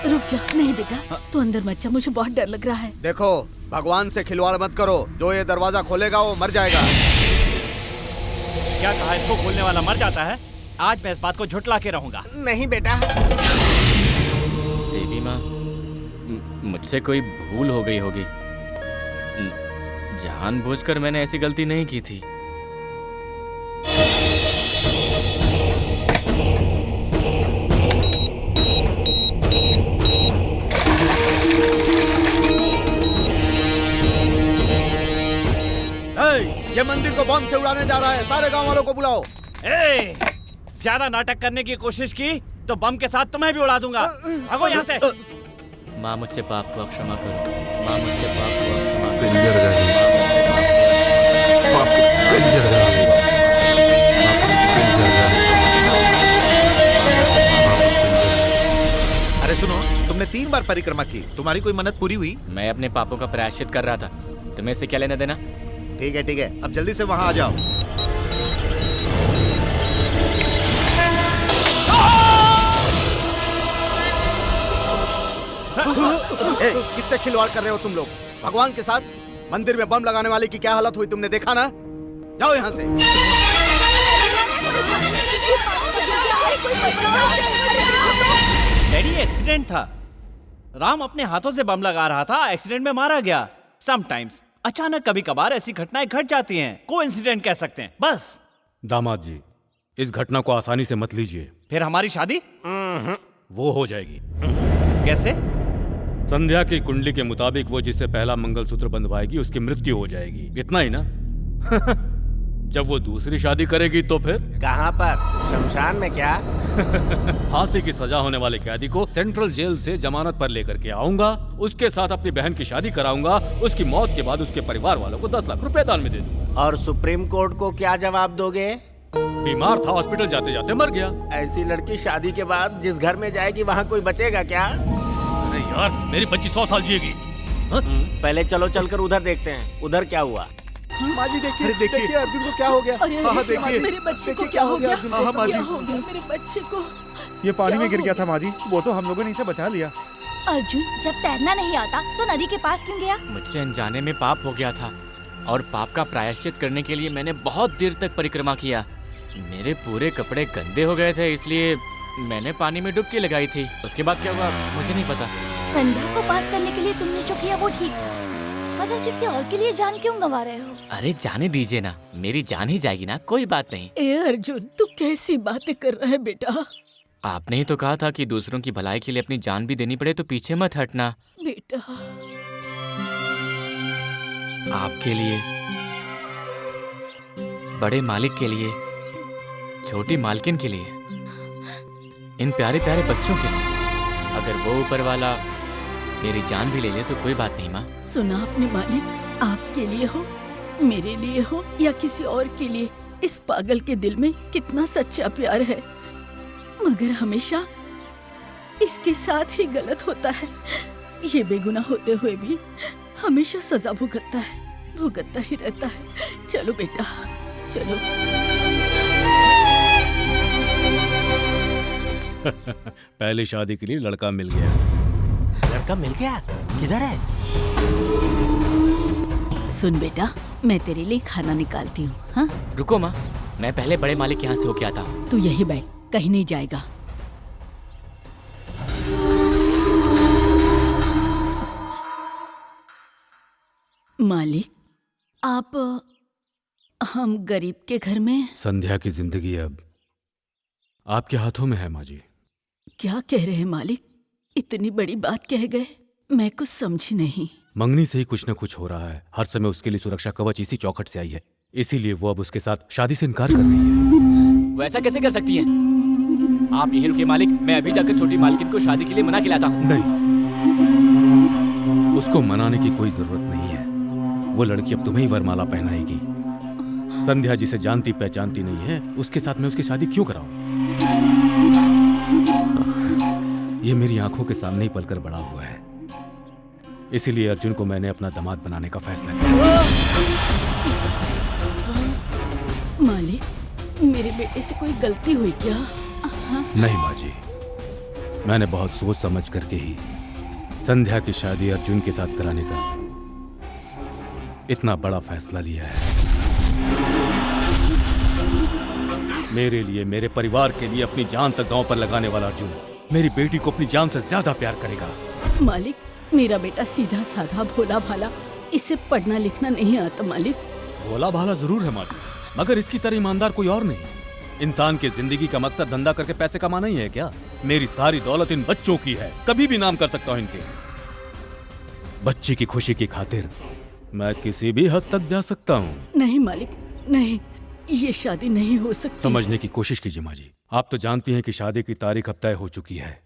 रुक जा। नहीं बेटा, तू अंदर मत जा, मुझे बहुत डर लग रहा है। देखो, भगवान से खिलवाड़ मत करो। जो ये दरवाजा खोलेगा वो मर जाएगा। क्या कहा? इसको खोलने वाला मर जाता है? आज मैं इस बात को झुठला के रहूंगा। नहीं बेटा। देवी माँ, मुझसे कोई भूल हो गई होगी। जानबूझकर मैंने ऐसी गलती नहीं की थी। ये मंदिर को बम से उड़ाने जा रहा है। सारे गांव वालों को बुलाओ। ज्यादा नाटक करने की कोशिश की तो बम के साथ तुम्हें भी उड़ा दूंगा। भागो यहाँ से। माँ, मुझसे पाप हुआ, क्षमा करो। माँ, मुझसे पाप हुआ, क्षमा अरे सुनो, तुमने 3 बार परिक्रमा की, तुम्हारी कोई मन्नत पूरी हुई? मैं अपने पापों का प्रायश्चित कर रहा था, तुम्हें इससे क्या लेना देना? ठीक है ठीक है, अब जल्दी से वहां आ जाओ। किससे खिलवाड़ कर रहे हो तुम लोग? भगवान के साथ? मंदिर में बम लगाने वाले की क्या हालत हुई तुमने देखा ना? जाओ यहाँ से। डैडी, एक्सीडेंट था। राम अपने हाथों से बम लगा रहा था, एक्सीडेंट में मारा गया। समटाइम्स अचानक कभी कभार ऐसी घटनाएं घट जाती हैं, कोइंसिडेंट कह सकते हैं, बस। दामाद जी, इस घटना को आसानी से मत लीजिए। फिर हमारी शादी वो हो जाएगी। कैसे? संध्या की कुंडली के मुताबिक वो जिससे पहला मंगलसूत्र बंधवाएगी उसकी मृत्यु हो जाएगी। इतना ही ना? जब वो दूसरी शादी करेगी तो फिर? कहाँ पर? शमशान में क्या? फांसी की सजा होने वाले कैदी को सेंट्रल जेल से जमानत पर लेकर के आऊंगा, उसके साथ अपनी बहन की शादी कराऊंगा, उसकी मौत के बाद उसके परिवार वालों को 10 लाख रुपए दान में दे दूंगा। और सुप्रीम कोर्ट को क्या जवाब दोगे? बीमार था, हॉस्पिटल जाते जाते मर गया। ऐसी लड़की शादी के बाद जिस घर में जाएगी वहाँ कोई बचेगा क्या? अरे यार, मेरी बच्ची 100 साल जिएगी। पहले चलो चलकर उधर देखते हैं, उधर क्या हुआ। माँ जी देखिए, अरे देखिए। देखिए अर्जुन को क्या हो गया। अरे हाँ, देखिए। मेरे बच्चे को देखिए, क्या हो गया? अर्जुन को? हाँ, माँ जी। क्या हो गया मेरे बच्चे को? ये पानी क्या में गिर हो गया था माँ जी, वो तो हम लोगों ने इसे बचा लिया। अर्जुन जब तैरना नहीं आता तो नदी के पास क्यों गया? मुझसे अनजाने में पाप हो गया था और पाप का प्रायश्चित करने के लिए मैंने बहुत देर तक परिक्रमा किया। मेरे पूरे कपड़े गंदे हो गए थे, इसलिए मैंने पानी में डुबकी लगाई थी। उसके बाद क्या हुआ मुझे नहीं पता। संध्या को पास करने के लिए तुमने जो किया वो ठीक था, मगर किसी और के लिए जान क्यों गंवा रहे हो? अरे जाने दीजिए ना, मेरी जान ही जाएगी ना, कोई बात नहीं। ए अर्जुन, तू कैसी बातें कर रहा है बेटा? आपने ही तो कहा था कि दूसरों की भलाई के लिए अपनी जान भी देनी पड़े तो पीछे मत हटना। बेटा आपके लिए, बड़े मालिक के लिए, छोटी मालकिन के लिए, इन प्यारे प्यारे बच्चों के लिए, अगर वो ऊपर वाला मेरी जान भी ले ले तो कोई बात नहीं माँ। सुना आपने मालिक, आपके लिए हो, मेरे लिए हो या किसी और के लिए, इस पागल के दिल में कितना सच्चा प्यार है, मगर हमेशा इसके साथ ही गलत होता है। ये बेगुनाह होते हुए भी हमेशा सजा भुगतता है, भुगतता ही रहता है। चलो बेटा चलो। पहली शादी के लिए लड़का मिल गया। लड़का मिल गया? किधर है? सुन बेटा, मैं तेरे लिए खाना निकालती हूँ। हाँ रुको माँ, मैं पहले बड़े मालिक के यहाँ से होके आता हूँ। तू यही बैठ, कहीं नहीं जाएगा। मालिक, आप हम गरीब के घर में। संध्या की जिंदगी अब आपके हाथों में है माँ जी। क्या कह रहे हैं मालिक? इतनी बड़ी बात कह गए, मैं कुछ समझी नहीं। मंगनी से ही कुछ न कुछ हो रहा है। हर समय उसके लिए सुरक्षा कवच इसी चौखट से आई है, इसीलिए वो अब उसके साथ शादी से इनकार कर रही है। वो ऐसा कैसे कर सकती है? आप यहीं रुकिए मालिक, मैं अभी जाकर छोटी मालकिन को शादी के लिए मना के लाता हूँ। नहीं, उसको मनाने की कोई जरूरत नहीं है। वो लड़की अब तुम्हें ही वरमाला पहनाएगी। संध्या जिसे जानती पहचानती नहीं है, उसके साथ मैं उसकी शादी क्यों कराऊं? ये मेरी आंखों के सामने ही पलकर बड़ा हुआ है, इसीलिए अर्जुन को मैंने अपना दामाद बनाने का फैसला किया। मालिक, मेरे बेटे से कोई गलती हुई क्या? नहीं माँ जी, मैंने बहुत सोच समझ करके ही संध्या की शादी अर्जुन के साथ कराने का इतना बड़ा फैसला लिया है। मेरे लिए, मेरे परिवार के लिए अपनी जान तक दांव पर लगाने वाला अर्जुन मेरी बेटी को अपनी जान से ज्यादा प्यार करेगा। मालिक, मेरा बेटा सीधा साधा भोला भाला, इसे पढ़ना लिखना नहीं आता मालिक। भोला भाला जरूर है माँ जी, मगर इसकी तरह ईमानदार कोई और नहीं। इंसान की जिंदगी का मकसद धंधा करके पैसे कमाना ही है क्या? मेरी सारी दौलत इन बच्चों की है, कभी भी नाम कर सकता हूँ इनके। बच्ची की खुशी की खातिर मैं किसी भी हद तक जा सकता हूँ। नहीं मालिक, नहीं, ये शादी नहीं हो सकती। समझने की कोशिश कीजिए माँ जी। आप तो जानती हैं कि शादी की तारीख अब तय हो चुकी है।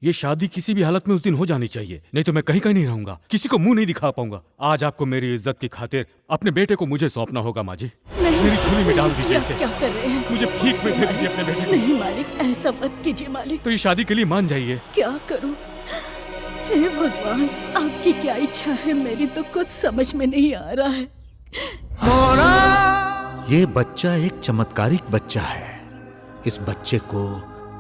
ये शादी किसी भी हालत में उस दिन हो जानी चाहिए, नहीं तो मैं कहीं कहीं नहीं रहूंगा, किसी को मुंह नहीं दिखा पाऊंगा। आज आपको मेरी इज्जत की खातिर अपने बेटे को मुझे सौंपना होगा माँ जी। मेरी झोली में डाल दीजिए इसे। क्या कर रहे हैं? मुझे भीख में दे दीजिए अपने बेटे को। नहीं मालिक, ऐसा मत कीजिए मालिक। तो ये शादी के लिए मान जाइए। क्या करूं? हे भगवान, आपकी क्या इच्छा है, मेरी तो कुछ समझ में नहीं आ रहा है। ये बच्चा एक चमत्कारिक बच्चा है। इस बच्चे को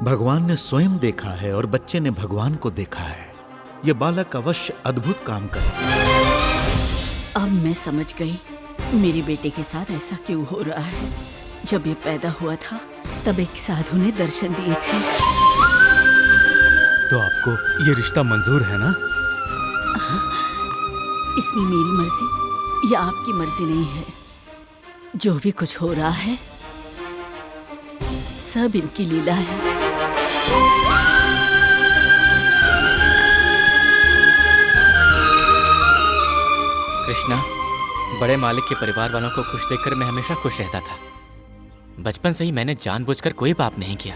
भगवान ने स्वयं देखा है और बच्चे ने भगवान को देखा है। ये बालक अवश्य अद्भुत काम करेगा। अब मैं समझ गई मेरे बेटे के साथ ऐसा क्यों हो रहा है। जब ये पैदा हुआ था तब एक साधु ने दर्शन दिए थे। तो आपको ये रिश्ता मंजूर है ना? इसमें मेरी मर्जी या आपकी मर्जी नहीं है। जो भी कुछ हो रहा है सब इनकी लीला है। कृष्णा, बड़े मालिक के परिवार वालों को खुश देखकर मैं हमेशा खुश रहता था। बचपन से ही मैंने जानबूझकर कोई पाप नहीं किया,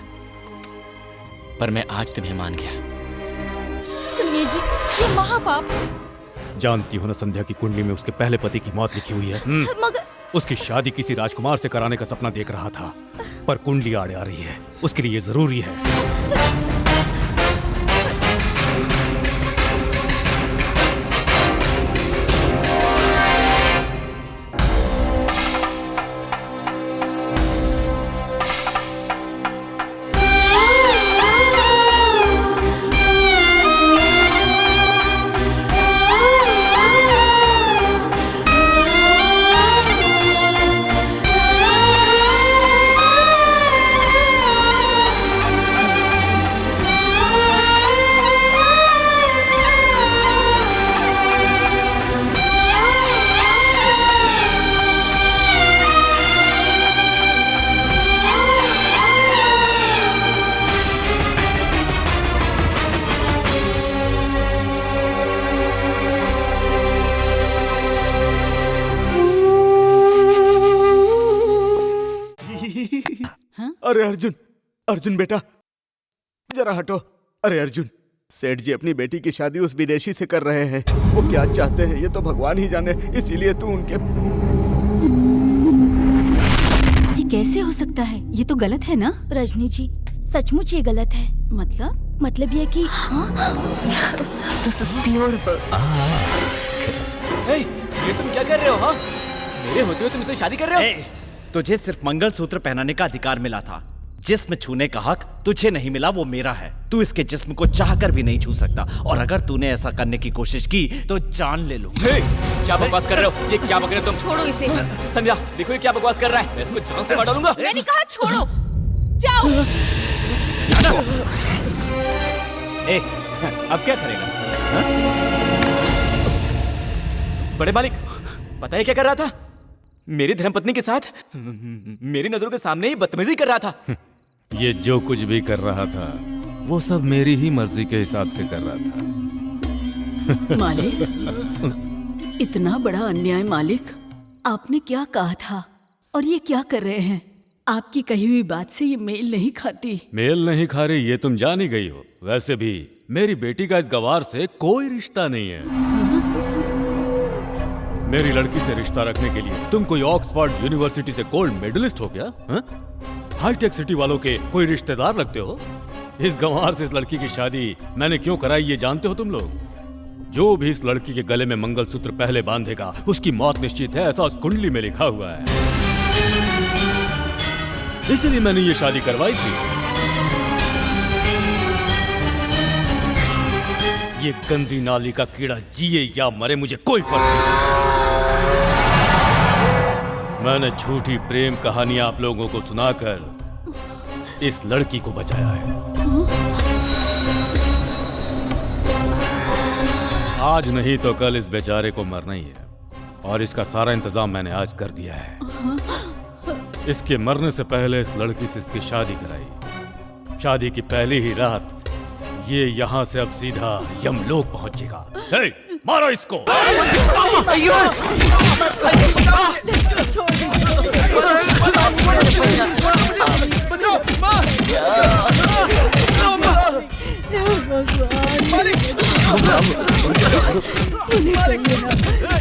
पर मैं आज तुम्हें मान गया। सुनिए जी, ये महापाप है। जानती हो ना, संध्या की कुंडली में उसके पहले पति की मौत लिखी हुई है। मगर उसकी शादी किसी राजकुमार से कराने का सपना देख रहा था, पर कुंडली आड़े आ रही है। उसके लिए ये जरूरी है। अरे अर्जुन, अर्जुन बेटा जरा हटो। अरे अर्जुन, सेठ जी अपनी बेटी की शादी उस विदेशी से कर रहे हैं। वो क्या चाहते हैं ये तो भगवान ही जाने, इसीलिए तू उनके। ये कैसे हो सकता है? ये तो गलत है ना? रजनी जी, सचमुच ये गलत है। मतलब ये कि This is beautiful. हे, ये तुम क्या कर रहे हो? हाँ, मेरे होते हुए तुम इससे शादी कर रहे हो? तुझे सिर्फ मंगलसूत्र पहनाने का अधिकार मिला था। जिस्म छूने का हक तुझे नहीं मिला, वो मेरा है। तू इसके जिस्म को चाहकर भी नहीं छू सकता, और अगर तूने ऐसा करने की कोशिश की तो जान ले लूं। क्या बकवास कर रहे हो? ये क्या बक रहे हो तुम? छोड़ो इसे। संध्या, देखो ये क्या बकवास कर रहा है। मैं इसको जान से मार डालूंगा। मैंने कहा छोड़ो, जाओ। अब क्या करेगा? बड़े मालिक, पता है क्या कर रहा था? मेरी धर्मपत्नी के साथ मेरी नजरों के सामने ही बदतमीजी कर रहा था। ये जो कुछ भी कर रहा था वो सब मेरी ही मर्जी के हिसाब से कर रहा था। मालिक, इतना बड़ा अन्याय मालिक। आपने क्या कहा था और ये क्या कर रहे हैं? आपकी कही हुई बात से ये मेल नहीं खाती। मेल नहीं खा रही ये तुम जान ही गई हो। वैसे भी मेरी बेटी का इस गवार से कोई रिश्ता नहीं है। मेरी लड़की से रिश्ता रखने के लिए तुम कोई ऑक्सफोर्ड यूनिवर्सिटी से गोल्ड मेडलिस्ट हो क्या? हाईटेक सिटी वालों के कोई रिश्तेदार लगते हो? इस गंवार से इस लड़की की शादी मैंने क्यों कराई ये जानते हो तुम लोग? जो भी इस लड़की के गले में मंगलसूत्र पहले बांधेगा उसकी मौत निश्चित है, ऐसा उस कुंडली में लिखा हुआ है। इसलिए मैंने ये शादी करवाई थी। ये गंदी नाली का कीड़ा जिए या मरे मुझे कोई फर्क नहीं। मैंने झूठी प्रेम कहानियां आप लोगों को सुनाकर इस लड़की को बचाया है। आज नहीं तो कल इस बेचारे को मरना ही है, और इसका सारा इंतजाम मैंने आज कर दिया है। इसके मरने से पहले इस लड़की से इसकी शादी कराई। शादी की पहली ही रात ये यहाँ से अब सीधा यमलोक पहुंचेगा। मारो इसको।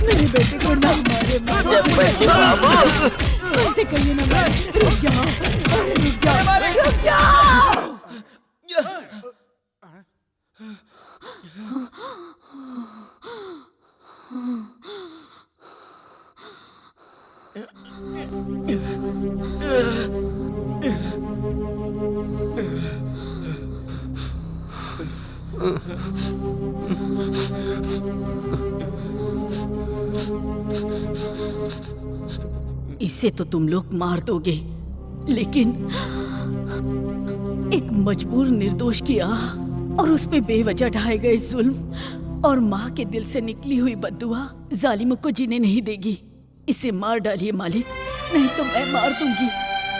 मेरी बेटी को ना मारे। ऐसे कहिए ना। रुक जाओ, अरे रुक जाओ, रुक जाओ। इसे तो तुम लोग मार दोगे, लेकिन एक मजबूर निर्दोष की आह और उस पे बेवजह ढाए गए जुल्म और माँ के दिल से निकली हुई बद्दुआ जालिमों को जीने नहीं देगी। इसे मार डालिए मालिक, नहीं तो मैं मार दूंगी।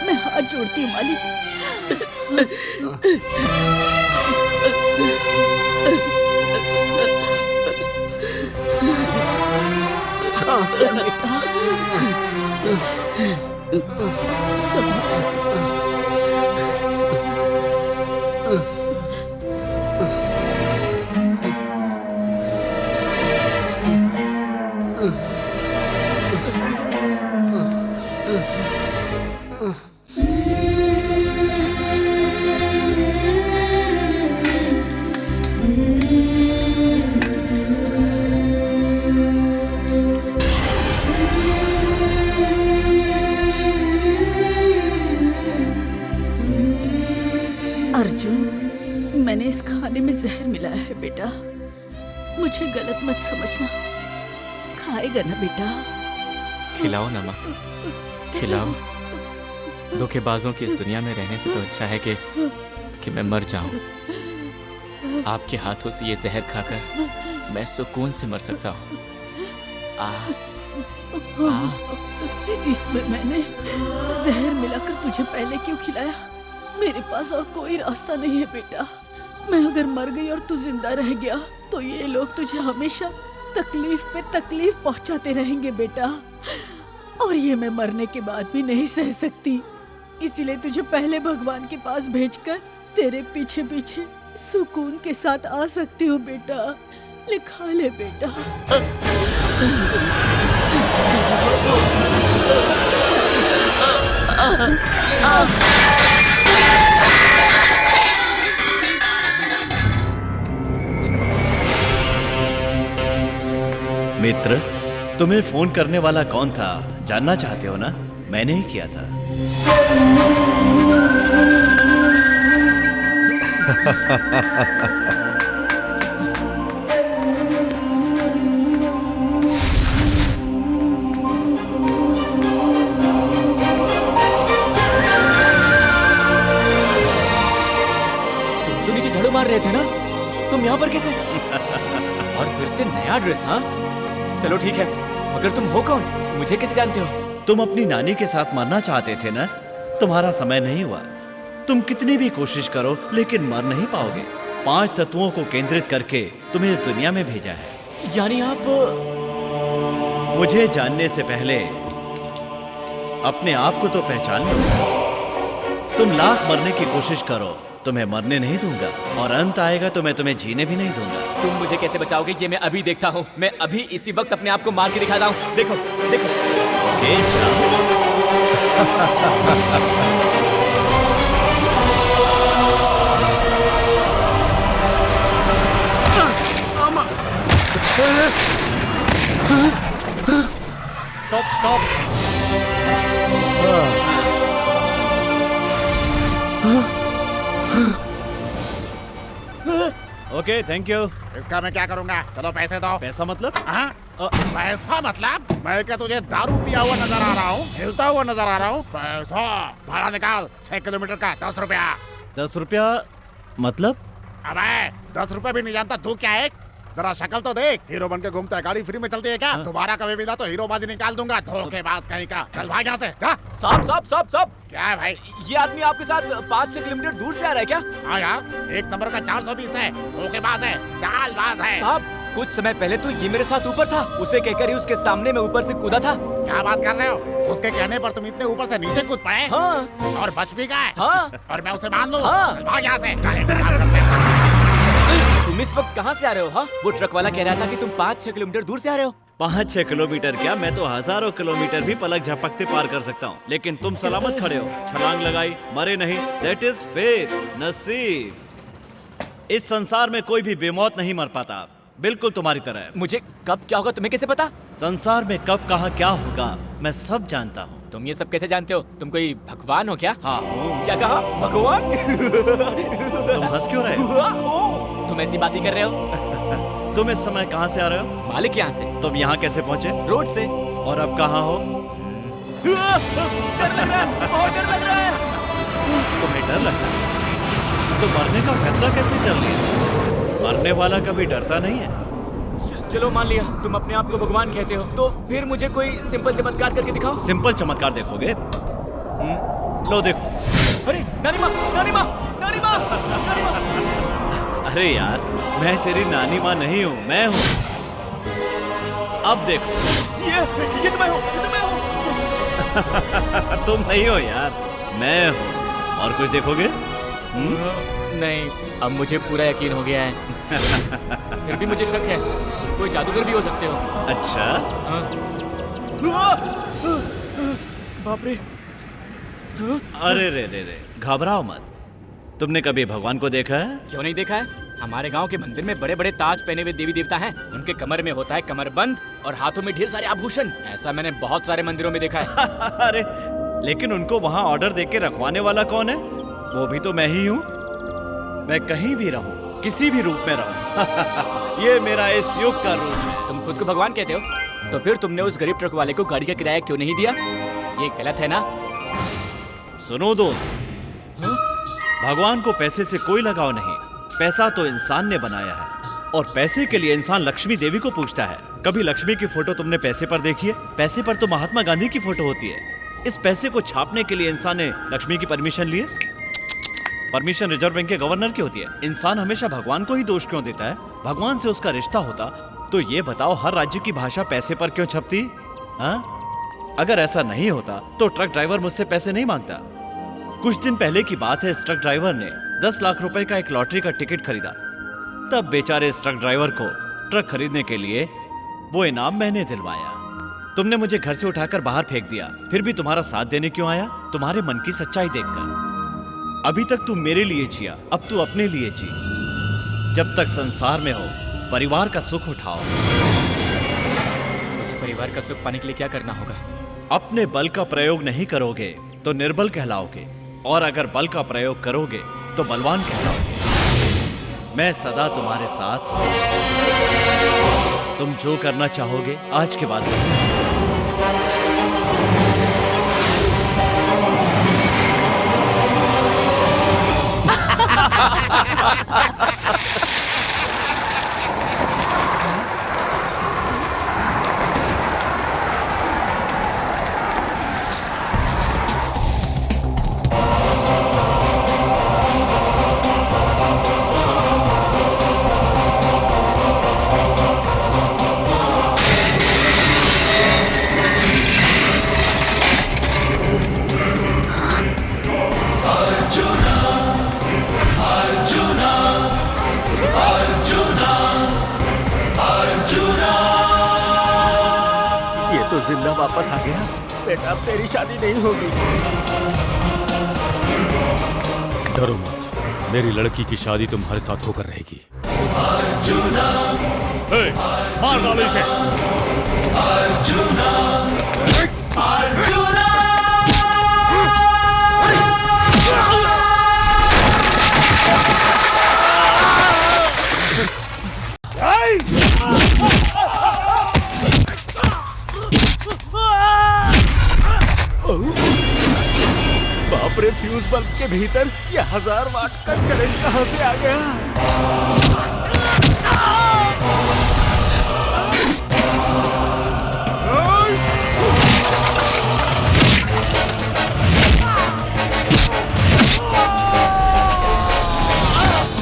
मैं हाथ जोड़ती हूँ मालिक। अर्जुन, मैंने इस खाने में जहर मिलाया है बेटा, मुझे गलत मत समझना। खाएगा ना बेटा? खिलाओ ना माँ, खिलाओ। धोखेबाजों की इस दुनिया में रहने से तो अच्छा है कि मैं मर जाऊं। आपके हाथों से ये जहर खाकर मैं सुकून से मर सकता हूँ। इसमें मैंने जहर मिलाकर तुझे पहले क्यों खिलाया? मेरे पास और कोई रास्ता नहीं है बेटा। मैं अगर मर गई और तू जिंदा रह गया तो ये लोग तुझे हमेशा तकलीफ पे तकलीफ पहुंचाते रहेंगे बेटा, और ये मैं मरने के बाद भी नहीं सह सकती। इसीलिए तुझे पहले भगवान के पास भेजकर तेरे पीछे पीछे सुकून के साथ आ सकती हूँ बेटा। लिखा ले बेटा। मित्र, तुम्हें फोन करने वाला कौन था जानना चाहते हो ना? मैंने ही किया था। तुम नीचे झाड़ू मार रहे थे ना? तुम यहाँ पर कैसे? और फिर से नया ड्रेस? हाँ चलो ठीक है, मगर तुम हो कौन? मुझे कैसे जानते हो? तुम अपनी नानी के साथ मरना चाहते थे ना? तुम्हारा समय नहीं हुआ। तुम कितनी भी कोशिश करो लेकिन मर नहीं पाओगे। 5 तत्वों को केंद्रित करके तुम्हें इस दुनिया में भेजा है। यानी आप मुझे जानने से पहले अपने आप को तो पहचान लो। तुम लाख मरने की कोशिश करो, तुम्हें मरने नहीं दूंगा, और अंत आएगा तो मैं तुम्हें जीने भी नहीं दूंगा। तुम मुझे कैसे बचाओगे ये मैं अभी देखता हूँ। मैं अभी इसी वक्त अपने आप को मार के दिखाता हूँ। देखो देखो। स्टॉप। Okay, thank you. इसका मैं क्या करूंगा? चलो पैसे दो। पैसा मतलब? हाँ? पैसा मतलब? मैं क्या तुझे दारू पिया हुआ नजर आ रहा हूँ? हिलता हुआ नजर आ रहा हूँ? पैसा भाड़ा निकाल। 6 किलोमीटर का 10 रुपया। 10 रुपया मतलब? अबे 10 रुपए भी नहीं जानता तू क्या है? जरा शक्ल तो देख। हीरो बन के घूमता है, गाड़ी फ्री में चलती है क्या? दोबारा कभी भी ना तो हीरो बाजी निकाल दूंगा। धोखेबाज कहीं का। चल भाग यहाँ से जा। साहब क्या है भाई? ये आदमी आपके साथ 5-6 किलोमीटर दूर से आ रहा है क्या? हाँ यार, 1 नंबर का 420 है। धोखेबाज है, चालबाज है। साहब कुछ समय पहले तो ये मेरे साथ ऊपर था। उसे कहकर ही उसके सामने मैं ऊपर से कूदा था। क्या बात कर रहे हो? उसके कहने पर तुम इतने ऊपर से नीचे कूद पाए? हाँ। और बच भी गए? हाँ। और मैं उसे मान लूं? हाँ। चल भाग यहाँ से। तुम इस वक्त कहाँ से आ रहे हो? हाँ, वो ट्रक वाला कह रहा था कि तुम 5-6 किलोमीटर दूर से आ रहे हो। 5-6 किलोमीटर क्या, मैं तो हजारों किलोमीटर भी पलक झपकते पार कर सकता हूँ। लेकिन तुम सलामत खड़े हो, छलांग लगाई, मरे नहीं। दैट इज फेथ, नसीब। इस संसार में कोई भी बेमौत नहीं मर पाता, बिल्कुल तुम्हारी तरह है। मुझे कब क्या होगा तुम्हें कैसे पता? संसार में कब कहाँ क्या होगा मैं सब जानता हूँ। तुम ये सब कैसे जानते हो? तुम कोई भगवान हो क्या? हाँ। क्या कहा? भगवान? तुम हंस क्यों रहे हो? तुम ऐसी बात ही कर रहे हो? तुम इस समय कहाँ से आ रहे हो? मालिक यहाँ से। तुम यहाँ कैसे पहुँचे? रोड से। और अब कहाँ हो? डर लग रहा है, बहुत डर लग रहा है। तुम्हें डर लगता है तो मरने का फैसला कैसे कर लिया? मरने वाला कभी डरता नहीं है। चलो मान लिया तुम अपने आप को भगवान कहते हो, तो फिर मुझे कोई सिंपल चमत्कार करके दिखाओ। सिंपल चमत्कार देखोगे? लो देखो। अरे नानी माँ, नानी माँ, नानी माँ, नानी माँ। अरे यार, मैं तेरी नानी माँ नहीं हूँ, मैं हूँ। अब देखो। ये तो मैं हूँ, ये तो मैं हूँ। तुम नहीं हो यार, मैं हूँ। और कुछ देखोगे? नहीं, अब मुझे पूरा यकीन हो गया है। फिर भी मुझे शक है, तुम कोई जादूगर भी हो सकते हो। अच्छा? बाप रे। अरे रे, घबराओ मत। तुमने कभी भगवान को देखा है? क्यों नहीं देखा है? हमारे गांव के मंदिर में बड़े बड़े ताज पहने हुए देवी देवता हैं। उनके कमर में होता है कमरबंद और हाथों में ढेर सारे आभूषण। ऐसा मैंने बहुत सारे मंदिरों में देखा है। अरे लेकिन उनको वहाँ ऑर्डर देके रखवाने वाला कौन है? वो भी तो मैं ही हूँ। मैं कहीं भी रहूँ, किसी भी रूप में रहूँ। ये मेरा इस युग का रूप है। तुम खुद को भगवान कहते हो, तो फिर तुमने उस गरीब ट्रक वाले को गाड़ी का किराया क्यों नहीं दिया? ये गलत है ना? सुनो दोस्त, भगवान को पैसे से कोई लगाव नहीं। पैसा तो इंसान ने बनाया है, और पैसे के लिए इंसान लक्ष्मी देवी को पूछता है। कभी लक्ष्मी की फोटो तुमने पैसे पर देखी है? पैसे पर तो महात्मा गांधी की फोटो होती है। इस पैसे को छापने के लिए इंसान ने लक्ष्मी की परमिशन ली है? परमिशन रिजर्व बैंक के गवर्नर की होती है। इंसान हमेशा भगवान को ही दोष क्यों देता है? भगवान से उसका रिश्ता होता तो ये बताओ, हर राज्य की भाषा पैसे पर क्यों छपती? हाँ? अगर ऐसा नहीं होता तो ट्रक ड्राइवर मुझसे पैसे नहीं मांगता। कुछ दिन पहले की बात है, इस ट्रक ड्राइवर ने 10 लाख रुपए का एक लॉटरी का टिकट खरीदा। तब बेचारे इस ट्रक ड्राइवर को ट्रक खरीदने के लिए वो इनाम मैंने दिलवाया। तुमने मुझे घर से उठाकर बाहर फेंक दिया, फिर भी तुम्हारा साथ देने क्यों आया? तुम्हारे मन की सच्चाई देखकर। अभी तक तू मेरे लिए जिया, अब तू अपने लिए जी। जब तक संसार में हो, परिवार का सुख उठाओ। मुझे परिवार का सुख पाने के लिए क्या करना होगा? अपने बल का प्रयोग नहीं करोगे तो निर्बल कहलाओगे, और अगर बल का प्रयोग करोगे तो बलवान कहलाओगे। मैं सदा तुम्हारे साथ हूं। तुम जो करना चाहोगे आज के बाद जिंदा वापस आ गया। बेटा अब तेरी शादी नहीं होगी। डरो मत, मेरी लड़की की शादी तुम्हारे साथ होकर रहेगी। मार डालो इसे। बाप रे, फ्यूज बल्ब के भीतर ये 1000 वाट का करंट कहां से आ गया?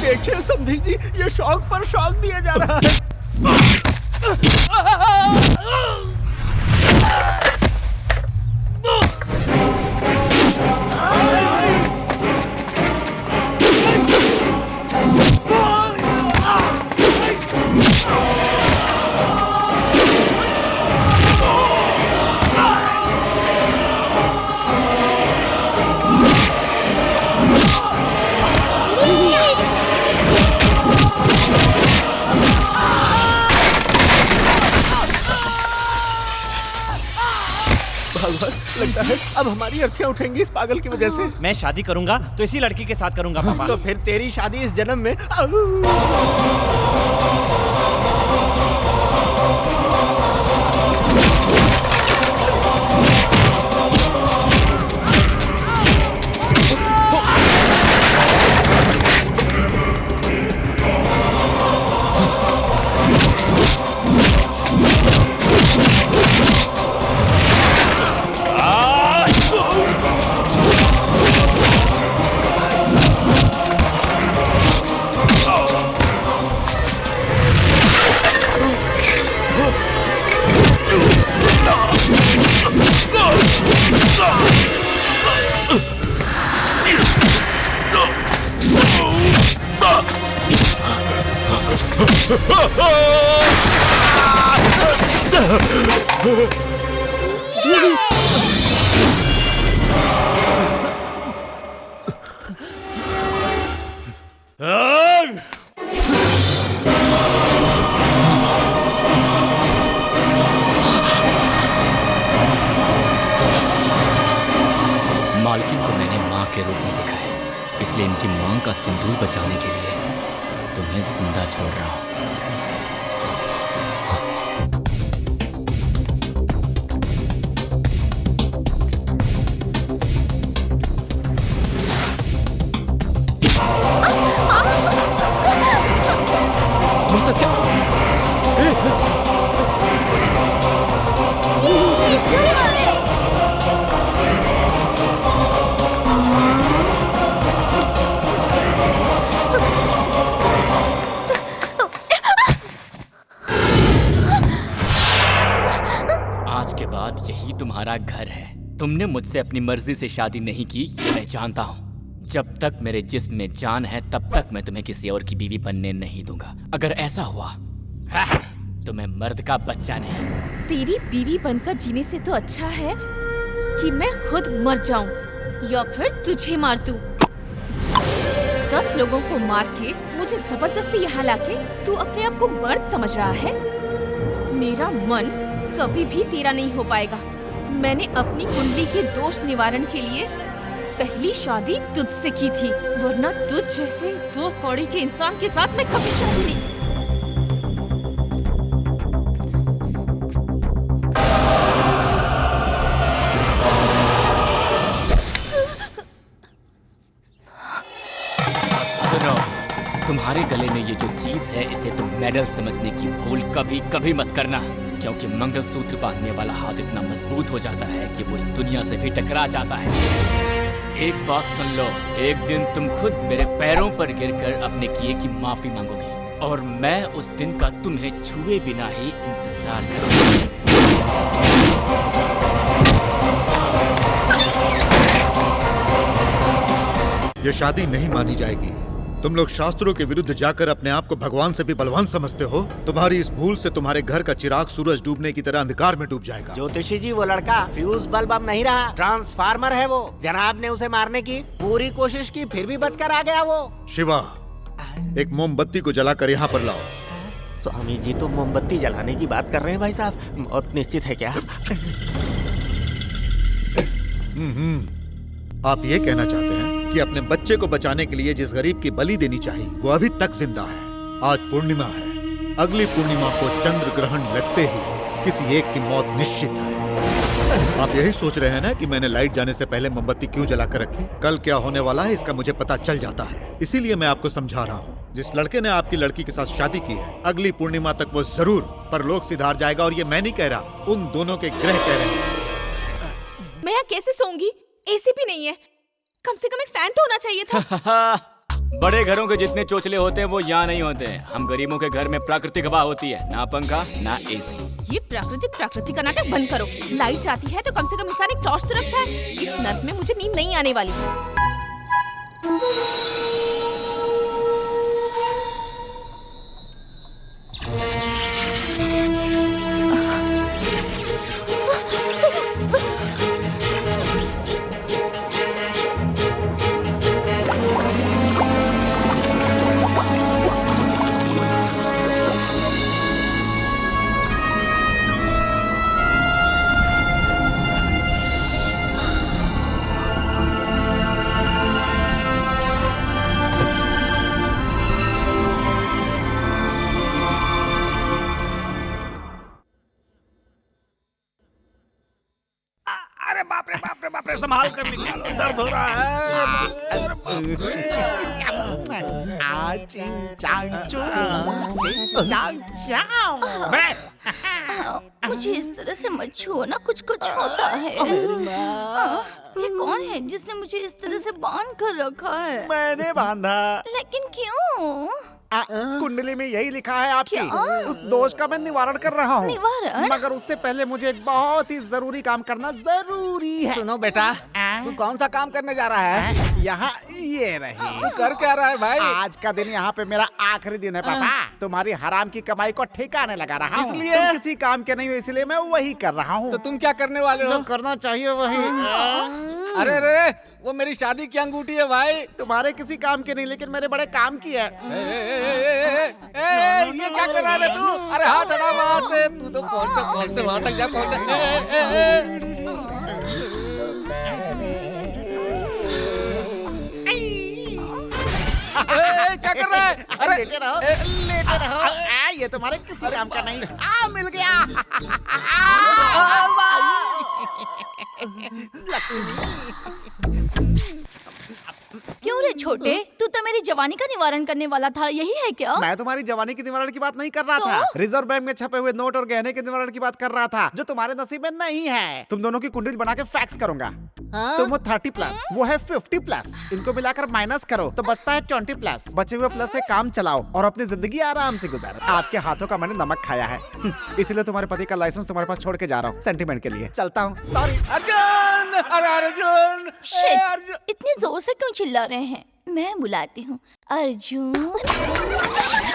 देखिए समधी जी, ये शॉक पर शॉक दिया जा रहा है। लगता है अब हमारी अर्थियां उठेंगी इस पागल की वजह से। मैं शादी करूंगा तो इसी लड़की के साथ करूंगा पापा। तो फिर तेरी शादी इस जन्म में। मालकिन को मैंने माँ के रूप में देखा है, इसलिए इनकी मांग का सिंदूर बचाने के लिए तुम्हें जिंदा छोड़ रहा हूँ। आज के बाद यही तुम्हारा घर है। तुमने मुझसे अपनी मर्जी से शादी नहीं की, ये मैं जानता हूँ। जब तक मेरे जिस्म में जान है तब तक मैं तुम्हें किसी और की बीवी बनने नहीं दूंगा। अगर ऐसा हुआ तो मैं मर्द का बच्चा नहीं। तेरी बीवी बनकर जीने से तो अच्छा है कि मैं खुद मर जाऊं या फिर तुझे मार दूं। 10 लोगों को मार के मुझे जबरदस्ती यहाँ लाके तू अपने आप को मर्द समझ रहा है। मेरा मन कभी भी तेरा नहीं हो पाएगा। मैंने अपनी कुंडली के दोष निवारण के लिए पहली शादी तुझसे की थी, वरना तुझ जैसे 2 कौड़ी के इंसान के साथ मैं कभी शादी नहीं। तुम्हारे गले में ये जो चीज है इसे तुम मेडल समझने की भूल कभी कभी मत करना, क्योंकि मंगलसूत्र बांधने वाला हाथ इतना मजबूत हो जाता है कि वो इस दुनिया से भी टकरा जाता है। एक बात सुन लो, एक दिन तुम खुद मेरे पैरों पर गिरकर अपने किए की माफी मांगोगी और मैं उस दिन का तुम्हें छुए बिना ही इंतजार करूंगा। ये शादी नहीं मानी जाएगी। तुम लोग शास्त्रों के विरुद्ध जाकर अपने आप को भगवान से भी बलवान समझते हो। तुम्हारी इस भूल से तुम्हारे घर का चिराग सूरज डूबने की तरह अंधकार में डूब जाएगा। ज्योतिषी जी, वो लड़का फ्यूज बल्ब अब नहीं रहा, ट्रांसफार्मर है वो। जनाब ने उसे मारने की पूरी कोशिश की, फिर भी बचकर आ गया वो। शिवा, एक मोमबत्ती को जलाकर यहाँ पर लाओ। स्वामी जी, तो मोमबत्ती जलाने की बात कर रहे हैं भाई साहब? मौत निश्चित है क्या? आप ये कहना चाहते हैं कि अपने बच्चे को बचाने के लिए जिस गरीब की बलि देनी चाहिए वो अभी तक जिंदा है। आज पूर्णिमा है, अगली पूर्णिमा को चंद्र ग्रहण लगते ही किसी एक की मौत निश्चित है। आप यही सोच रहे हैं ना कि मैंने लाइट जाने से पहले मोमबत्ती क्यों जलाकर रखी? कल क्या होने वाला है इसका मुझे पता चल जाता है, इसीलिए मैं आपको समझा रहा हूँ। जिस लड़के ने आपकी लड़की के साथ शादी की है, अगली पूर्णिमा तक वो जरूर परलोक सिधार जाएगा। और ये मैं नहीं कह रहा, उन दोनों के ग्रह कह रहे हैं। मैं यहाँ कैसे सोऊंगी? एसी भी नहीं है, कम से कम एक फैन तो होना चाहिए था। बड़े घरों के जितने चोचले होते हैं वो यहाँ नहीं होते हैं। हम गरीबों के घर में प्राकृतिक हवा होती है, ना पंखा ना एसी। ये प्राकृतिक का नाटक बंद करो। लाइट जाती है तो कम से कम इंसान एक टॉर्च तो रखता है। इस नर्क में मुझे नींद नहीं आने वाली। संभाल कर निकालो, दर्द हो रहा है। मुझे इस तरह से मत छुओ ना, कुछ होता है। ये कौन है जिसने मुझे इस तरह से बांध कर रखा है? मैंने बांधा। लेकिन क्यों? कुंडली में यही लिखा है आपकी। उस दोष का मैं निवारण कर रहा हूँ। निवारण? मगर उससे पहले मुझे एक बहुत ही जरूरी काम करना जरूरी है। सुनो बेटा, तू कौन सा काम करने जा रहा है? यहाँ ये रही। तू कर क्या रहा है भाई? आज का दिन यहाँ पे मेरा आखिरी दिन है पापा। तुम्हारी हराम की कमाई को ठिकाने लगा रहा हूँ। इसलिए? तुम किसी काम के नहीं हो, इसलिए मैं वही कर रहा हूँ। तो तुम क्या करने वाले हो? जो करना चाहिए वही। अरे अरे, वो मेरी शादी की अंगूठी है भाई। तुम्हारे किसी काम के नहीं, लेकिन मेरे बड़े काम की है। ये क्या कर रहा है तू? अरे हाथ हटा वहाँ से। तू तो पहुँचते वहाँ तक जा पहुँचे। क्या कर रहा है? अरे लेटे रहो, लेटे रहो। ये तुम्हारे किसी काम का नहीं। मिल गया। क्यों रे छोटे, तू तो मेरी जवानी का निवारण करने वाला था, यही है क्या? मैं तुम्हारी जवानी की निवारण की बात नहीं कर रहा था। रिजर्व बैंक में छपे हुए नोट और गहने के निवारण की बात कर रहा था, जो तुम्हारे नसीब में नहीं है। तुम दोनों की कुंडली बना के फैक्स करूंगा। तुम हो 30+, वो है 50+। इनको मिलाकर माइनस करो तो बचता है 20+। बचे हुए प्लस से काम चलाओ और अपनी जिंदगी आराम से गुजार। आपके हाथों का मैंने नमक खाया है, इसीलिए तुम्हारे पति का लाइसेंस तुम्हारे पास छोड़ के जा रहा हूँ, सेंटीमेंट के लिए। चलता हूँ, सॉरी। अर्जुन, अरे अर्जुन, शिट, इतने जोर से क्यों चिल्ला रहे हैं? मैं बुलाती हूँ। अर्जुन।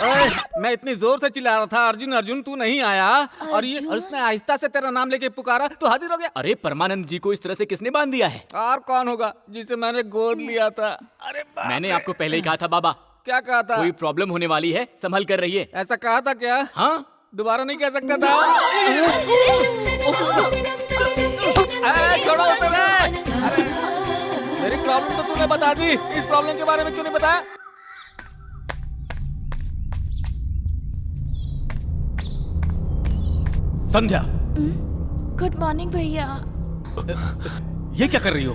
ओए, मैं इतनी जोर से चिल्ला रहा था अर्जुन अर्जुन, तू नहीं आया। और उसने आहिस्ता से तेरा नाम लेके पुकारा तो हाजिर हो गया। अरे परमानंद जी को इस तरह से किसने बांध दिया है? और कौन होगा, जिसे मैंने गोद लिया था। अरे मैंने आपको पहले ही कहा था बाबा। क्या कहा था? कोई प्रॉब्लम होने वाली है, संभल कर रहिए। ऐसा कहा था क्या? हाँ, दोबारा नहीं कह सकता था। छोड़ो उसे। मेरी प्रॉब्लम तो तूने बता दी, इस प्रॉब्लम के बारे में क्यों नहीं बताया? संध्या। गुड मॉर्निंग भैया। ये क्या कर रही हो?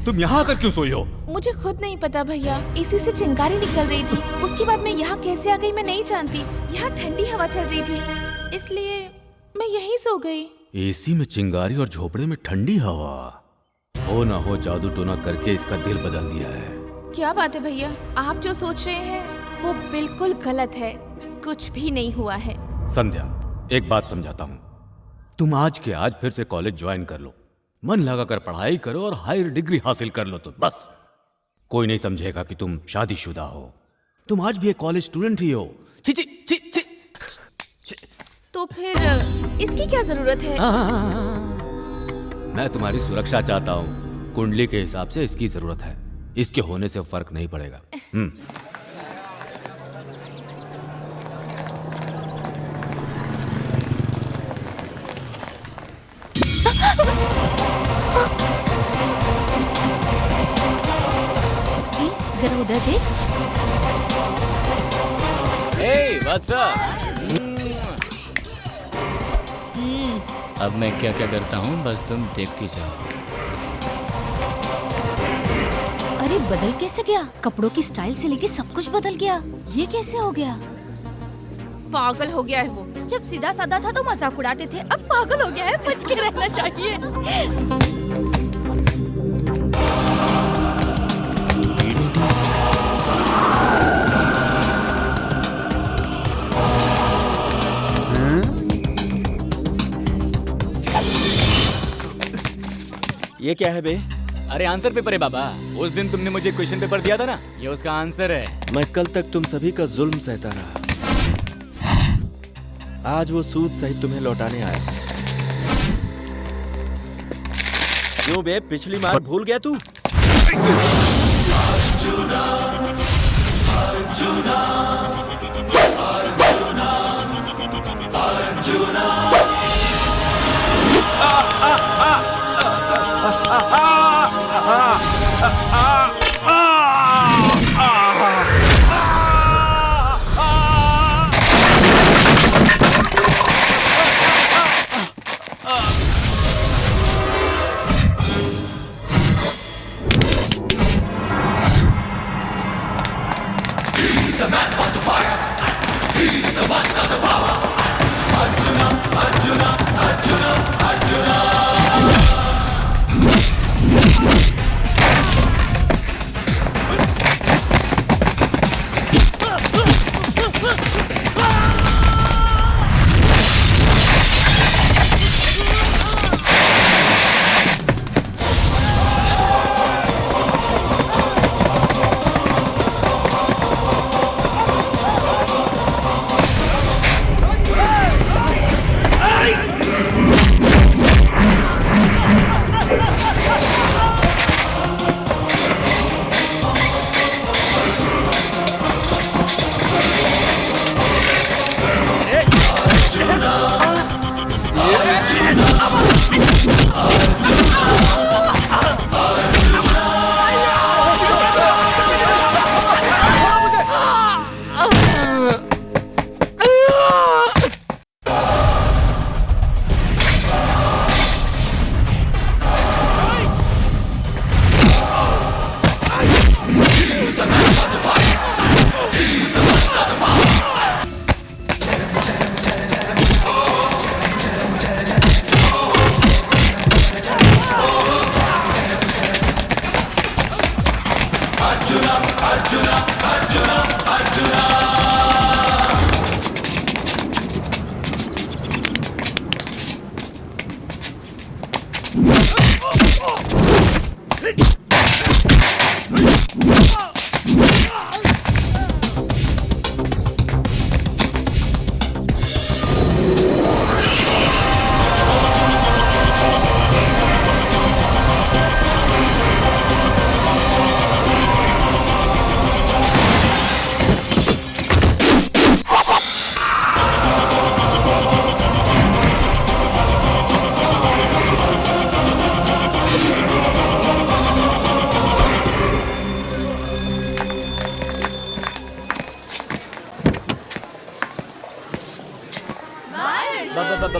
तुम यहाँ आकर क्यों सोई हो? मुझे खुद नहीं पता भैया, इसी से चिंगारी निकल रही थी। उसके बाद मैं यहाँ कैसे आ गई मैं नहीं जानती। यहाँ ठंडी हवा चल रही थी, इसलिए मैं यहीं सो गई। एसी में चिंगारी और झोपड़े में ठंडी हवा। हो ना हो जादू टोना करके इसका दिल बदल दिया है। क्या बात है भैया, आप जो सोच रहे हैं वो बिल्कुल गलत है। कुछ भी नहीं हुआ है। संध्या, एक बात समझाता हूँ। तुम आज के आज फिर से कॉलेज ज्वाइन कर लो, मन लगाकर पढ़ाई करो और हायर डिग्री हासिल कर लो। तुम बस, कोई नहीं समझेगा कि तुम शादीशुदा हो। तुम आज भी एक कॉलेज स्टूडेंट ही हो। ची ची ची ची। तो फिर इसकी क्या जरूरत है? मैं तुम्हारी सुरक्षा चाहता हूँ। कुंडली के हिसाब से इसकी जरूरत है। इसके होने से फर्क नहीं पड़ेगा। जरा उधर देख। Hey, what's up? अब मैं क्या क्या करता हूँ बस तुम देखती जाओ। अरे बदल कैसे गया? कपड़ों की स्टाइल से लेके सब कुछ बदल गया। ये कैसे हो गया? पागल हो गया है वो। जब सीधा साधा था तो मजाक उड़ाते थे, अब पागल हो गया है। बच के रहना चाहिए। ये क्या है बे? अरे आंसर पेपर है बाबा। उस दिन तुमने मुझे क्वेश्चन पेपर दिया था ना, ये उसका आंसर है। मैं कल तक तुम सभी का जुल्म सहता रहा, आज वो सूद सहित तुम्हें लौटाने आया। क्यों बे, पिछली मार भूल गया तू? Arjuna, arjuna, arjuna, arjuna. He's the man on the fire. He's the one got the power. Arjuna, Arjuna, Arjuna, Arjuna.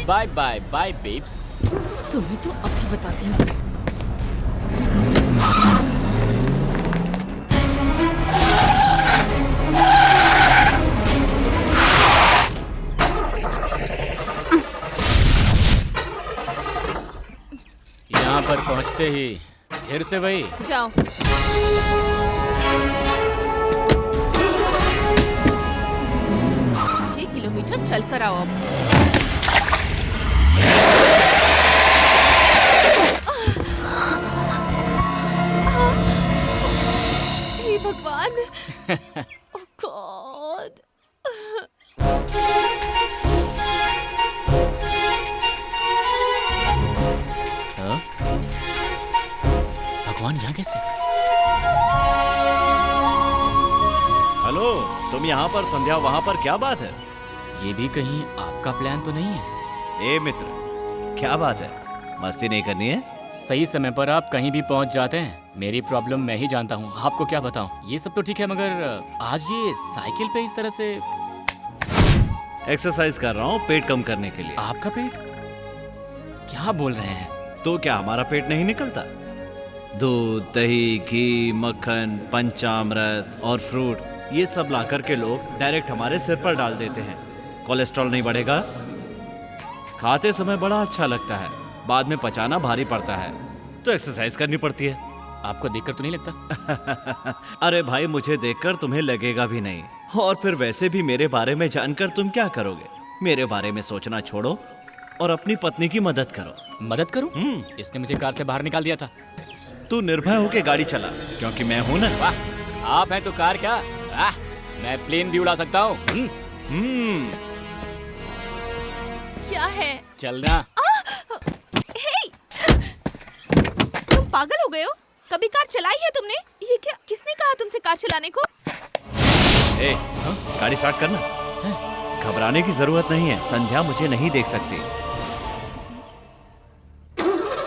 Bye bye bye babes. तुम्हें तो अभी बताती हूँ। यहाँ पर पहुँचते ही फिर से वही। जाओ। 6 किलोमीटर चल कर आओ अब। हे भगवान। ओह गॉड। भगवान यहाँ कैसे? हेलो, तुम यहाँ पर, संध्या वहाँ पर, क्या बात है? ये भी कहीं आपका प्लान तो नहीं है? ए मित्र, क्या बात है? मस्ती नहीं करनी है? सही समय पर आप कहीं भी पहुँच जाते हैं। मेरी प्रॉब्लम मैं ही जानता हूँ, आपको क्या बताऊँ। ये सब तो ठीक है, मगर आज ये साइकिल पे इस तरह से। एक्सरसाइज कर रहा हूँ पेट कम करने के लिए। आपका पेट? क्या बोल रहे हैं? तो क्या हमारा पेट नहीं निकलता? दूध, दही, घी, मक्खन, पंचामृत और फ्रूट, ये सब ला करके लोग डायरेक्ट हमारे सिर पर डाल देते हैं। कोलेस्ट्रॉल नहीं बढ़ेगा? खाते समय बड़ा अच्छा लगता है, बाद में पचाना भारी पड़ता है, तो एक्सरसाइज करनी पड़ती है। आपको देखकर तो नहीं लगता? अरे भाई, मुझे देखकर तुम्हें लगेगा भी नहीं। और फिर वैसे भी मेरे बारे में जानकर तुम क्या करोगे? मेरे बारे में सोचना छोड़ो और अपनी पत्नी की मदद करो। मदद करूं? इसने मुझे कार से बाहर निकाल दिया था। तू निर्भय होके गाड़ी चला, क्योंकि मैं हूं ना। वाह, आप हैं तो कार क्या? मैं प्लेन भी उड़ा सकता हूँ। क्या है? चलना। तुम पागल हो गए हो? कभी कार चलाई है तुमने? ये क्या? किसने कहा तुमसे कार चलाने को? ए, गाड़ी स्टार्ट करना। घबराने की जरूरत नहीं है, संध्या मुझे नहीं देख सकती।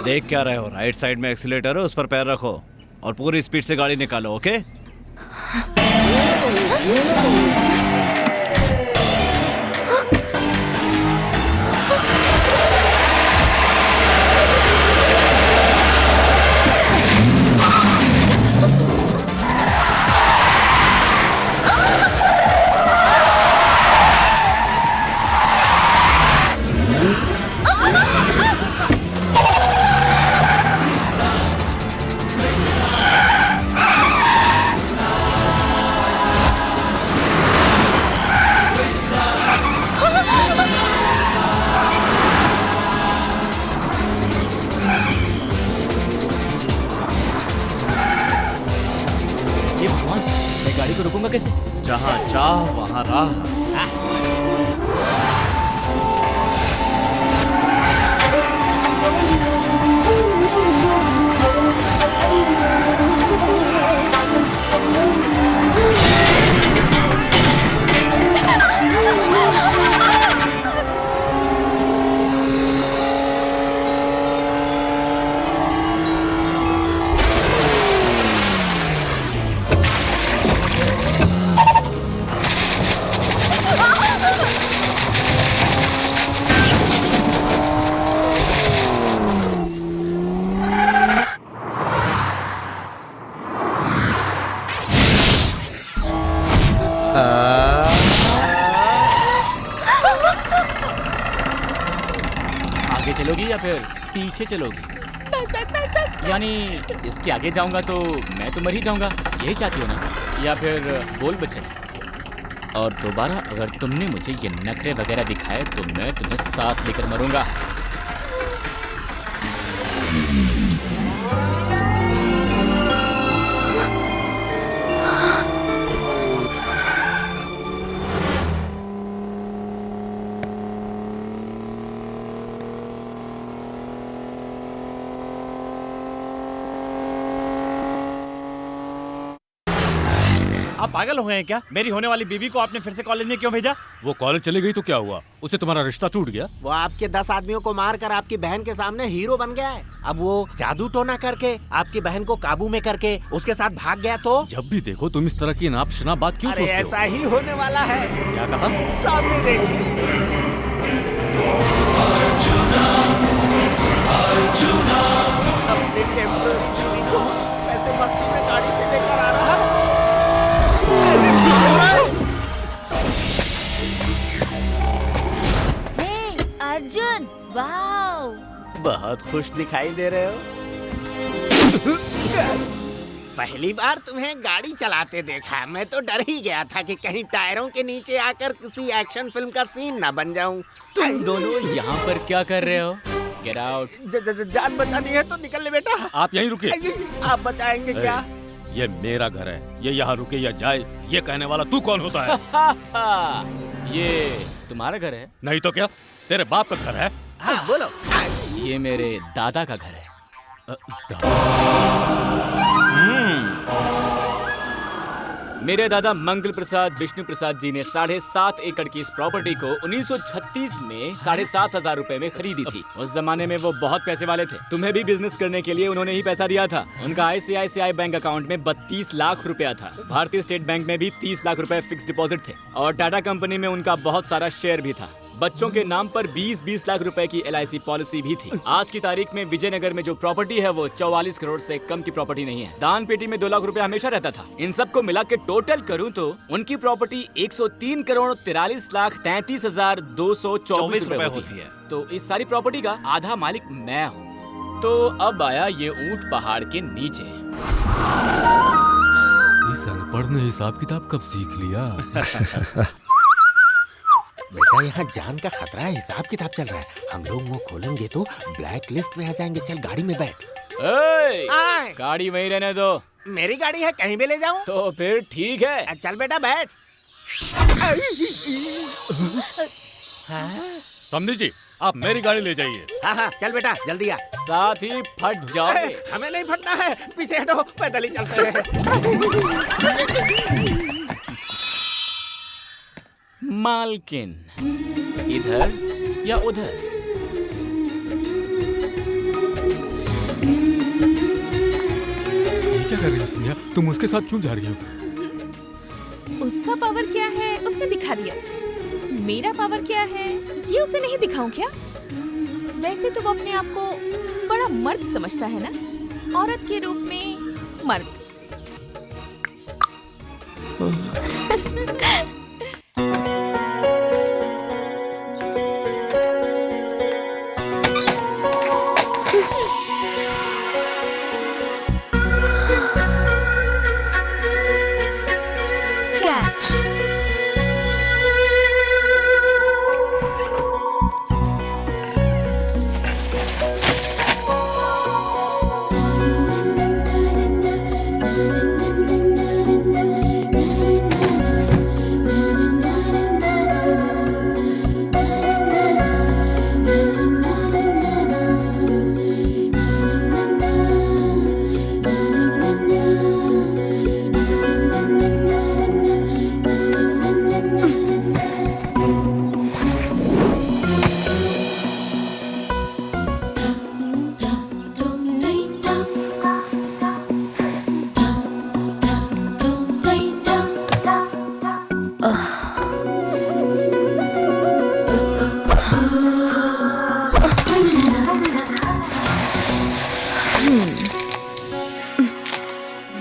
देख क्या रहे हो? राइट साइड में एक्सीलेटर है, उस पर पैर रखो और पूरी स्पीड से गाड़ी निकालो। ओके? गाड़ी को रोकूंगा कैसे? जहाँ चाह वहाँ राह। आगे चलोगी या फिर पीछे चलोगी? यानी इसके आगे जाऊंगा तो मैं तो मर ही जाऊंगा, यही चाहती हो ना? या फिर बोल बच्चे, और दोबारा अगर तुमने मुझे ये नखरे वगैरह दिखाए तो मैं तुम्हें साथ लेकर मरूंगा। आप पागल हो गए हैं क्या? मेरी होने वाली बीवी को आपने फिर से कॉलेज में क्यों भेजा? वो कॉलेज चली गई तो क्या हुआ? उससे तुम्हारा रिश्ता टूट गया? वो आपके 10 आदमियों को मार कर आपकी बहन के सामने हीरो बन गया है। अब वो जादू टोना करके आपकी बहन को काबू में करके उसके साथ भाग गया तो? जब भी देखो तुम इस तरह की नाप शनाप बात क्यों सोचते हो? ऐसा ही होने वाला है। क्या कहा? सामने देखिए। अपने टेम्पररी चुनी को ऐसे मस्ती में गाड़ी से लेकर आ रहा है। अर्जुन, वाओ! बहुत खुश दिखाई दे रहे हो। पहली बार तुम्हें गाड़ी चलाते देखा, मैं तो डर ही गया था कि कहीं टायरों के नीचे आकर किसी एक्शन फिल्म का सीन ना बन जाऊं। तुम दोनों यहाँ पर क्या कर रहे हो? Get out! जान बचानी है तो निकल ले बेटा। आप यहीं रुकिए। आप बचाएंगे क्या? ये मेरा घर है, ये यहाँ रुके या जाए, ये कहने वाला तू कौन होता है? ये तुम्हारा घर है? नहीं तो क्या, तेरे बाप का घर है। हाँ, बोलो। ये मेरे दादा का घर है। मेरे दादा मंगल प्रसाद विष्णु प्रसाद जी ने 7.5 एकड़ की इस प्रॉपर्टी को 1936 में 7,500 रुपए में खरीदी थी। उस जमाने में वो बहुत पैसे वाले थे। तुम्हें भी बिजनेस करने के लिए उन्होंने ही पैसा दिया था। उनका ICICI बैंक अकाउंट में 32 लाख रुपया था। भारतीय स्टेट बैंक में भी 30 लाख रुपए फिक्स डिपॉजिट थे और टाटा कंपनी में उनका बहुत सारा शेयर भी था। बच्चों के नाम पर 20-20 लाख रुपए की LIC पॉलिसी भी थी। आज की तारीख में विजयनगर में जो प्रॉपर्टी है वो 44 करोड़ से कम की प्रॉपर्टी नहीं है। दान पेटी में 2 लाख रुपए हमेशा रहता था। इन सब को मिला के टोटल करूं तो उनकी प्रॉपर्टी 103 करोड़ 43 लाख 33,224 रुपए होती है। तो इस सारी प्रॉपर्टी का आधा मालिक मैं हूँ। तो अब आया ये ऊंट पहाड़ के नीचे। इस अनपढ़ ने हिसाब किताब कब सीख लिया? बेटा यहाँ जान का खतरा है, हिसाब किताब चल रहा है। हम लोग वो खोलेंगे तो ब्लैक लिस्ट में आ जाएंगे। चल गाड़ी में बैठ। गाड़ी वहीं रहने दो। मेरी गाड़ी है, कहीं भी ले जाऊं? तो फिर ठीक है। चल बेटा बैठ। समझी जी, आप मेरी गाड़ी ले जाइए। हाँ हाँ चल बेटा जल्दी आ। साथ ही फट जाओगे। हमें नहीं फटना है, पीछे हटो, पैदल ही चलते हैं। मालकिन इधर या उधर? ये क्या कर रही हो सुनिया? तुम उसके साथ क्यों जा रही हो? उसका पावर क्या है उसने दिखा दिया। मेरा पावर क्या है ये उसे नहीं दिखाऊं क्या? वैसे तो वो अपने आप को बड़ा मर्द समझता है ना, औरत के रूप में मर्द।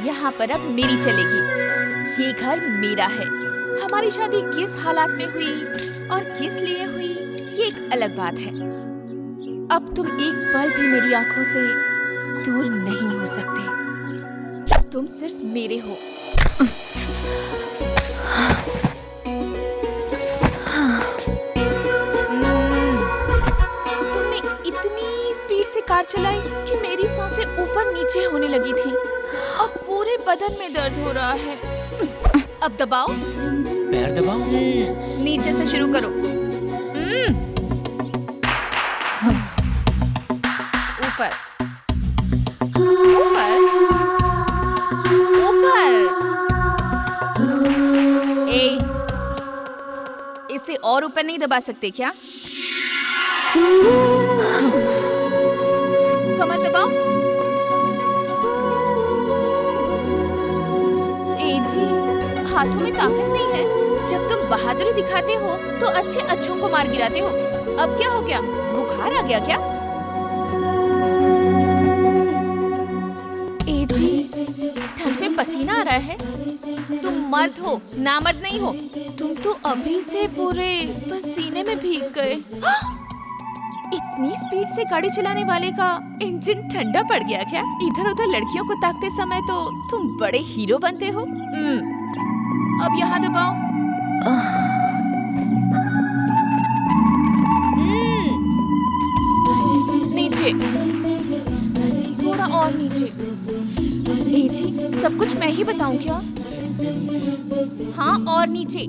यहाँ पर अब मेरी चलेगी। ये घर मेरा है। हमारी शादी किस हालात में हुई और किस लिए हुई ये एक अलग बात है। अब तुम एक पल भी मेरी आंखों से दूर नहीं हो सकते। तुम सिर्फ मेरे हो। तुमने इतनी स्पीड से कार चलाई कि मेरी सांसें ऊपर नीचे होने लगी थी। अब पूरे बदन में दर्द हो रहा है। अब दबाओ। पैर दबाओ। नीचे से शुरू करो। ऊपर ऊपर ऊपर और ऊपर नहीं दबा सकते क्या? कमर दबाओ। ए जी, हाथों में ताकत नहीं है। जब तुम बहादुरी दिखाते हो तो अच्छों को मार गिराते हो। अब क्या हो गया? बुखार आ गया क्या? ए जी, ठंड में पसीना आ रहा है। तुम मर्द हो, नामर्द नहीं हो। तुम तो अभी से पूरे पसीने में भीग गए। इतनी स्पीड से गाड़ी चलाने वाले का इंजन ठंडा पड़ गया क्या? इधर उधर लड़कियों को ताकते समय तो तुम बड़े हीरो बनते हो। अब यहाँ दबाओ। नीचे, थोड़ा और नीचे। ए जी, सब कुछ मैं ही बताऊं क्या? हाँ, और नीचे।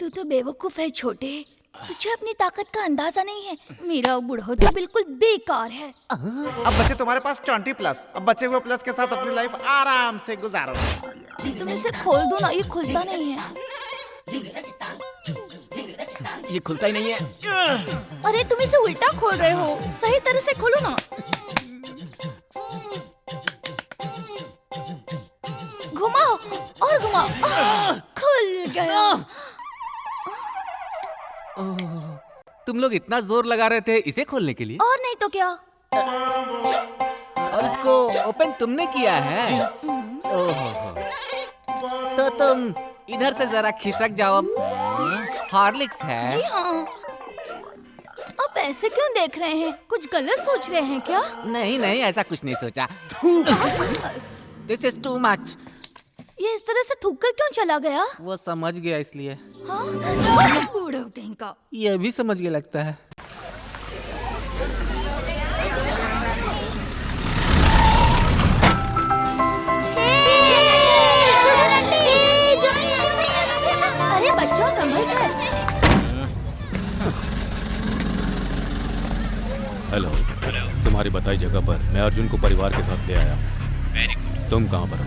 तू तो बेवकूफ है छोटे, तुझे अपनी ताकत का अंदाजा नहीं है। मेरा बुढ़ौती बिल्कुल बेकार है। अब बच्चे तुम्हारे पास 20+, अब बचे हुए प्लस के साथ अपनी लाइफ आराम से गुजारो। तुम इसे खोल दो ना, ये खुलता नहीं है। ये खुलता ही नहीं है। अरे तुम इसे उल्टा खोल रहे हो, सही तरह से खोलो ना। घुमाओ और घुमाओ। खुल गया। तुम लोग इतना जोर लगा रहे थे इसे खोलने के लिए? और नहीं तो क्या। और इसको ओपन तुमने किया है? ओहो। तो तुम इधर से जरा खिसक जाओ। अब हॉर्लिक्स है। जी हाँ। अब ऐसे क्यों देख रहे हैं? कुछ गलत सोच रहे हैं क्या? नहीं नहीं, ऐसा कुछ नहीं सोचा। This is too much. ये इस तरह से थूक कर क्यों चला गया? वो समझ गया इसलिए। हाँ? बूढ़ा ढेंका। ये भी समझ गया लगता है। अरे बच्चों संभल कर। हेलो, तुम्हारी बताई जगह पर मैं अर्जुन को परिवार के साथ ले आया। Very good. तुम कहाँ पर हो?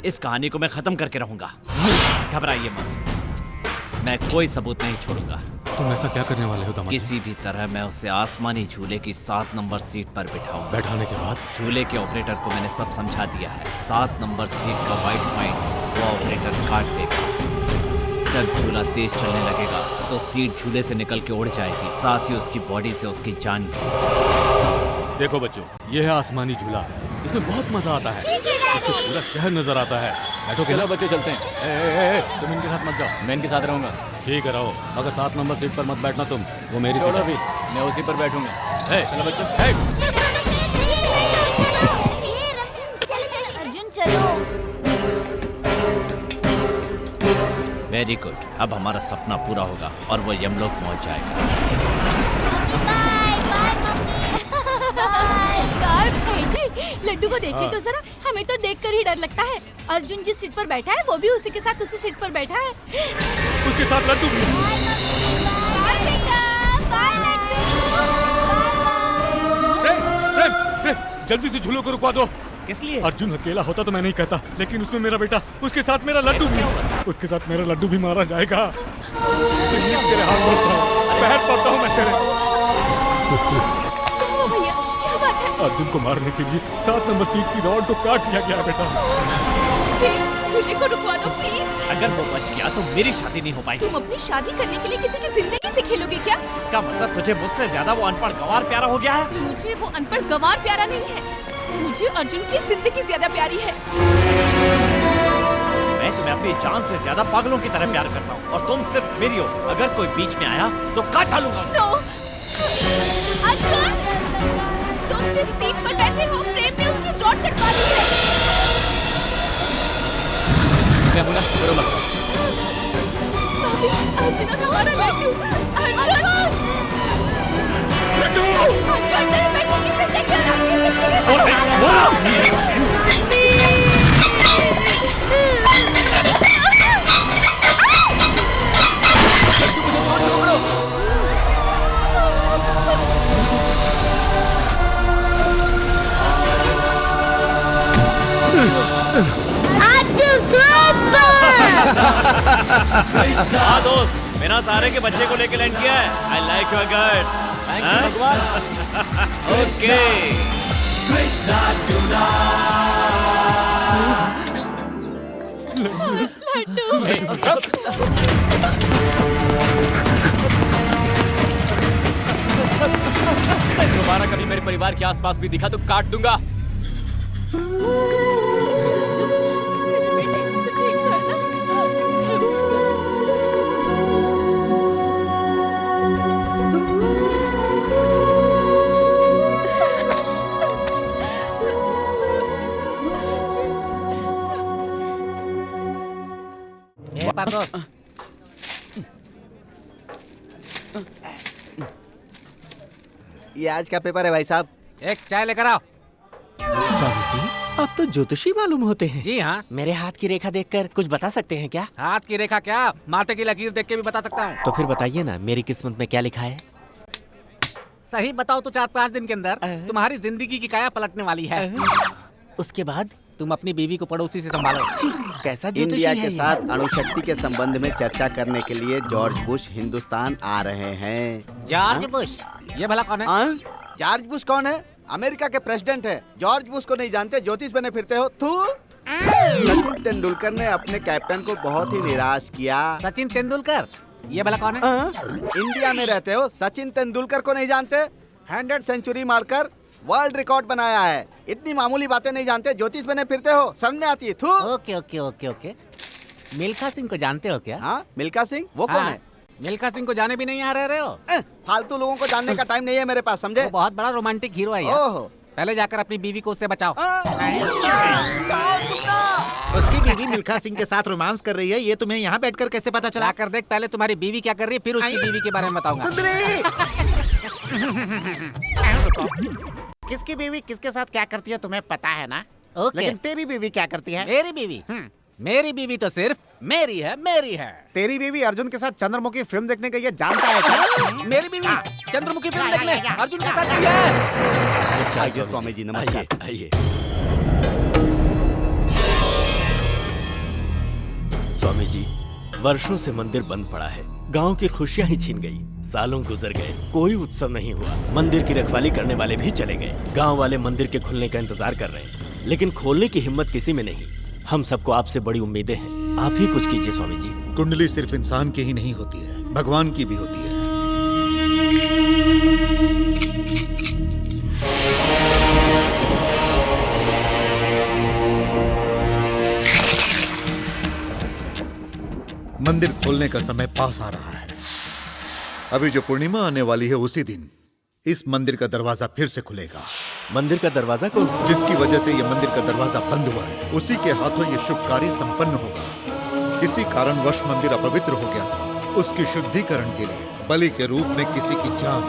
इस कहानी को मैं खत्म करके रहूंगा। घबराइए मत, मैं कोई सबूत नहीं छोड़ूंगा। तुम ऐसा क्या करने वाले हो दामाद? किसी भी तरह मैं उसे आसमानी झूले की 7 नंबर सीट पर बिठाऊंगा। बैठाने के बाद झूले के ऑपरेटर को मैंने सब समझा दिया है। 7 नंबर सीट का वाइट पॉइंट वो ऑपरेटर काट देगा। जब झूला तेज चलने लगेगा तो सीट झूले से निकल के उड़ जाएगी, साथ ही उसकी बॉडी से उसकी जान भी। देखो बच्चों, ये है आसमानी झूला। इसमें बहुत मजा आता है। इससे पूरा शहर नजर आता है। बैठो। चलो बच्चे चलते हैं। तुम इनके साथ मत जाओ। मैं इनके साथ रहूंगा। ठीक है रहो, मगर 7 नंबर सीट पर मत बैठना तुम। वो मेरी सीट छोड़ो है। भी, मैं उसी पर बैठूंगा। चलो बच्चों। अर्जुन चलो। वेरी गुड, अब हमारा सपना पूरा होगा और वो यमलोक पहुंच जाएगा। लड्डू को देखिए तो जरा, हमें तो देखकर ही डर लगता है। अर्जुन जिस सीट पर बैठा है वो भी उसी के साथ उसी सीट पर बैठा है। उसके साथ लड्डू भी। जल्दी से झूलों को रुकवा दो। किस लिए? अर्जुन अकेला होता तो मैं नहीं कहता, लेकिन उसमें मेरा बेटा, उसके साथ मेरा लड्डू भी, उसके साथ मेरा लड्डू भी मारा जाएगा। तेरे हाथ पड़ता हूँ, पैर पड़ता हूँ मैं तेरे। भैया क्या बात है? अर्जुन को मारने के लिए 7 नंबर सीट की रॉड को काट दिया गया बेटा। झूले को रुकवा दो प्लीज। अगर वो बच गया तो मेरी शादी नहीं हो पाएगी। तुम अपनी शादी करने के लिए किसी की जिंदगी से खेलोगे क्या? इसका मतलब तुझे मुझसे ज्यादा वो अनपढ़ गंवार प्यारा हो गया है? मुझे वो अनपढ़ गंवार प्यारा नहीं है, मुझे अर्जुन की जिंदगी ज्यादा प्यारी है। मैं तुम्हें अपनी जान से ज्यादा पागलों की तरह प्यार करता हूँ और तुम सिर्फ मेरी हो। अगर कोई बीच में आया तो काट डालूंगा उसे। अर्जुन, तुम जिस सीट पर बैठे हो प्रेम ने उसकी रॉड कटवा दी है। मैं बोला बरोबर। अर्जुन हमारा लड्डू, अर्जुन, अर्जुन तेरे बेटे की जिंदगी और आपकी जिंदगी बिना सहारे के बच्चे को लेके लैंड किया है। I like your girl. Thank you भगवान। ओके। दोबारा कभी मेरे परिवार के आसपास भी दिखा तो काट दूंगा। ये आज का पेपर है भाई साहब। एक चाय लेकर आओ। स्वामी जी, आप तो ज्योतिषी मालूम होते हैं। जी हाँ। मेरे हाथ की रेखा देखकर कुछ बता सकते हैं क्या? हाथ की रेखा क्या, माथे की लकीर देख के भी बता सकता हूँ। तो फिर बताइए ना, मेरी किस्मत में क्या लिखा है? सही बताओ तो 4-5 दिन के अंदर तुम्हारी जिंदगी की काया पलटने वाली है। उसके बाद तुम अपनी बीवी को पड़ोसी से संभालो। कैसा इंडिया के साथ अणुशक्ति के संबंध में चर्चा करने के लिए जॉर्ज बुश हिंदुस्तान आ रहे हैं। George Bush? ये भला कौन है? जॉर्ज बुश कौन है? अमेरिका के प्रेसिडेंट है। जॉर्ज बुश को नहीं जानते? ज्योतिष बने फिरते हो तू। सचिन तेंदुलकर ने अपने कैप्टन को बहुत ही निराश किया। सचिन तेंदुलकर? ये भला कौन है? इंडिया में रहते हो, सचिन तेंदुलकर को नहीं जानते? 100 सेंचुरी मारकर वर्ल्ड रिकॉर्ड बनाया है। इतनी मामूली बातें नहीं जानते? ज्योतिष बने फिरते हो, शर्म नहीं आती है? थू। Okay okay okay okay. Milkha Singh को जानते हो क्या? हाँ, मिल्खा सिंह वो कौन है? मिल्खा सिंह को जाने भी नहीं आ रहे हो? फालतू लोगों को जानने का टाइम नहीं है मेरे पास, समझे? वो बहुत बड़ा रोमांटिक हीरो है यार। पहले जाकर अपनी बीवी को उससे बचाओ। उसकी बीवी मिल्खा सिंह के साथ रोमांस कर रही है, ये तुम्हें यहाँ बैठकर कैसे पता चला? जाकर देख, पहले तुम्हारी बीवी क्या कर रही है, फिर उसकी बीवी के बारे में बताऊंगा। किसकी बीवी किसके साथ क्या करती है तुम्हें पता है ना? ओके। लेकिन तेरी बीवी क्या करती है? मेरी बीवी? मेरी बीवी तो सिर्फ मेरी है, मेरी है। तेरी बीवी अर्जुन के साथ चंद्रमुखी फिल्म देखने गई है, जानता है क्या? मेरी बीवी चंद्रमुखी फिल्म देखने अर्जुन के साथ गई है। आइए स्वामी जी, नमस्कार। आइए। स्वामी जी, वर्षों से मंदिर बंद पड़ा है। गांव की खुशियां ही छिन गई। सालों गुजर गए, कोई उत्सव नहीं हुआ। मंदिर की रखवाली करने वाले भी चले गए। गांव वाले मंदिर के खुलने का इंतजार कर रहे हैं, लेकिन खोलने की हिम्मत किसी में नहीं। हम सबको आपसे बड़ी उम्मीदें हैं, आप ही कुछ कीजिए स्वामी जी। कुंडली सिर्फ इंसान की ही नहीं होती है, भगवान की भी होती है। मंदिर खोलने का समय पास आ रहा है। अभी जो पूर्णिमा आने वाली है, उसी दिन इस मंदिर का दरवाजा फिर से खुलेगा। मंदिर का दरवाजा कौन? जिसकी वजह से ये मंदिर का दरवाजा बंद हुआ है, उसी के हाथों ये शुभ कार्य संपन्न होगा। किसी कारणवश मंदिर अपवित्र हो गया था, उसकी शुद्धिकरण के लिए बलि के रूप में किसी की जान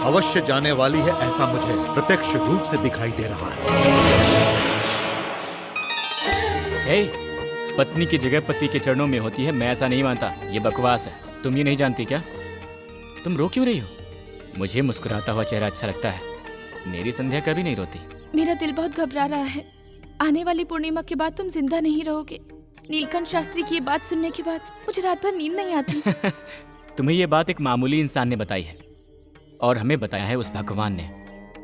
अवश्य जाने वाली है, ऐसा मुझे प्रत्यक्ष रूप से दिखाई दे रहा है। पत्नी की जगह पति के चरणों में होती है, मैं ऐसा नहीं मानता। ये बकवास है। तुम ये नहीं जानती क्या? तुम रो क्यों रही हो? मुझे मुस्कुराता हुआ चेहरा अच्छा लगता है। मेरी संध्या कभी नहीं रोती। मेरा दिल बहुत घबरा रहा है। आने वाली पूर्णिमा के बाद तुम जिंदा नहीं रहोगे। नीलकंठ शास्त्री की ये बात सुनने के बाद मुझे रात भर नींद नहीं आती। तुम्हें ये बात एक मामूली इंसान ने बताई है, और हमें बताया है उस भगवान ने।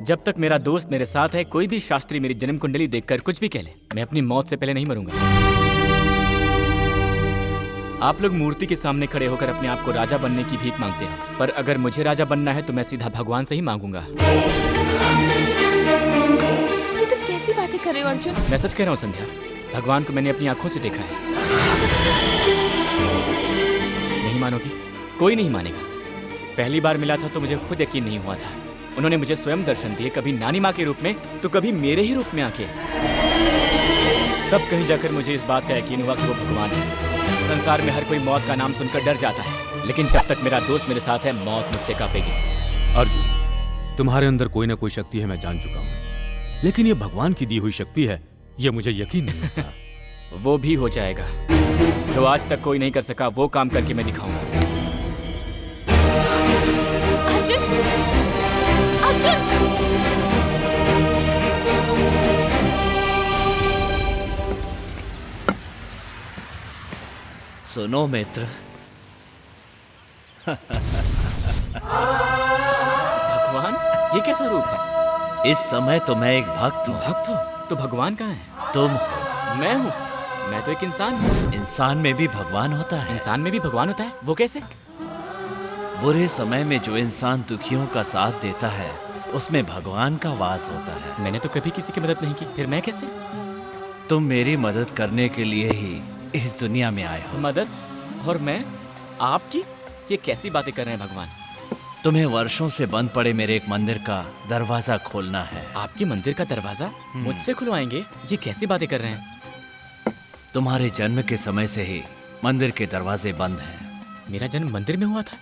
जब तक मेरा दोस्त मेरे साथ है, कोई भी शास्त्री मेरी जन्म कुंडली देखकर कुछ भी कह ले, मैं अपनी मौत से पहले नहीं मरूंगा। आप लोग मूर्ति के सामने खड़े होकर अपने आप को राजा बनने की भीख मांगते हो, पर अगर मुझे राजा बनना है तो मैं सीधा भगवान से ही मांगूंगा। ये तुम कैसी बातें कर रहे हो अर्जुन? मैं सच कह रहा हूँ संध्या, भगवान को मैंने अपनी आंखों से देखा है। नहीं मानोगी? कोई नहीं मानेगा। पहली बार मिला था तो मुझे खुद यकीन नहीं हुआ था। उन्होंने मुझे स्वयं दर्शन दिए, कभी नानी माँ के रूप में तो कभी मेरे ही रूप में आके। तब कहीं जाकर मुझे इस बात का यकीन हुआ कि वो भगवान है। संसार में हर कोई मौत का नाम सुनकर डर जाता है, लेकिन जब तक मेरा दोस्त मेरे साथ है, मौत मुझसे कांपेगी। अर्जुन, तुम्हारे अंदर कोई ना कोई शक्ति है, मैं जान चुका हूँ, लेकिन ये भगवान की दी हुई शक्ति है, ये मुझे यकीन नहीं होता। वो भी हो जाएगा। जो आज तक कोई नहीं कर सका, वो काम करके मैं दिखाऊंगा। अर्जुन! अर्जुन! सुनो मित्र, भगवान, ये कैसा रूप है? इस समय तो मैं एक भक्त हूँ। भक्त हो? तो भगवान कहाँ है? तुम? मैं हूँ। मैं तो एक इंसान हूँ। इंसान में भी भगवान होता है? इंसान में भी भगवान होता है? वो कैसे? बुरे समय में जो इंसान दुखियों का साथ देता है, उसमें भगवान का वास होता है। मैंने तो कभी किसी की मदद नहीं की, फिर मैं कैसे? तुम मेरी मदद करने के लिए ही इस दुनिया में आए हो। मदद? और मैं आपकी? ये कैसी बातें कर रहे हैं भगवान? तुम्हें वर्षों से बंद पड़े मेरे एक मंदिर का दरवाजा खोलना है। आपके मंदिर का दरवाजा मुझसे खुलवाएंगे? ये कैसी बातें कर रहे हैं? तुम्हारे जन्म के समय से ही मंदिर के दरवाजे बंद हैं। मेरा जन्म मंदिर में हुआ था?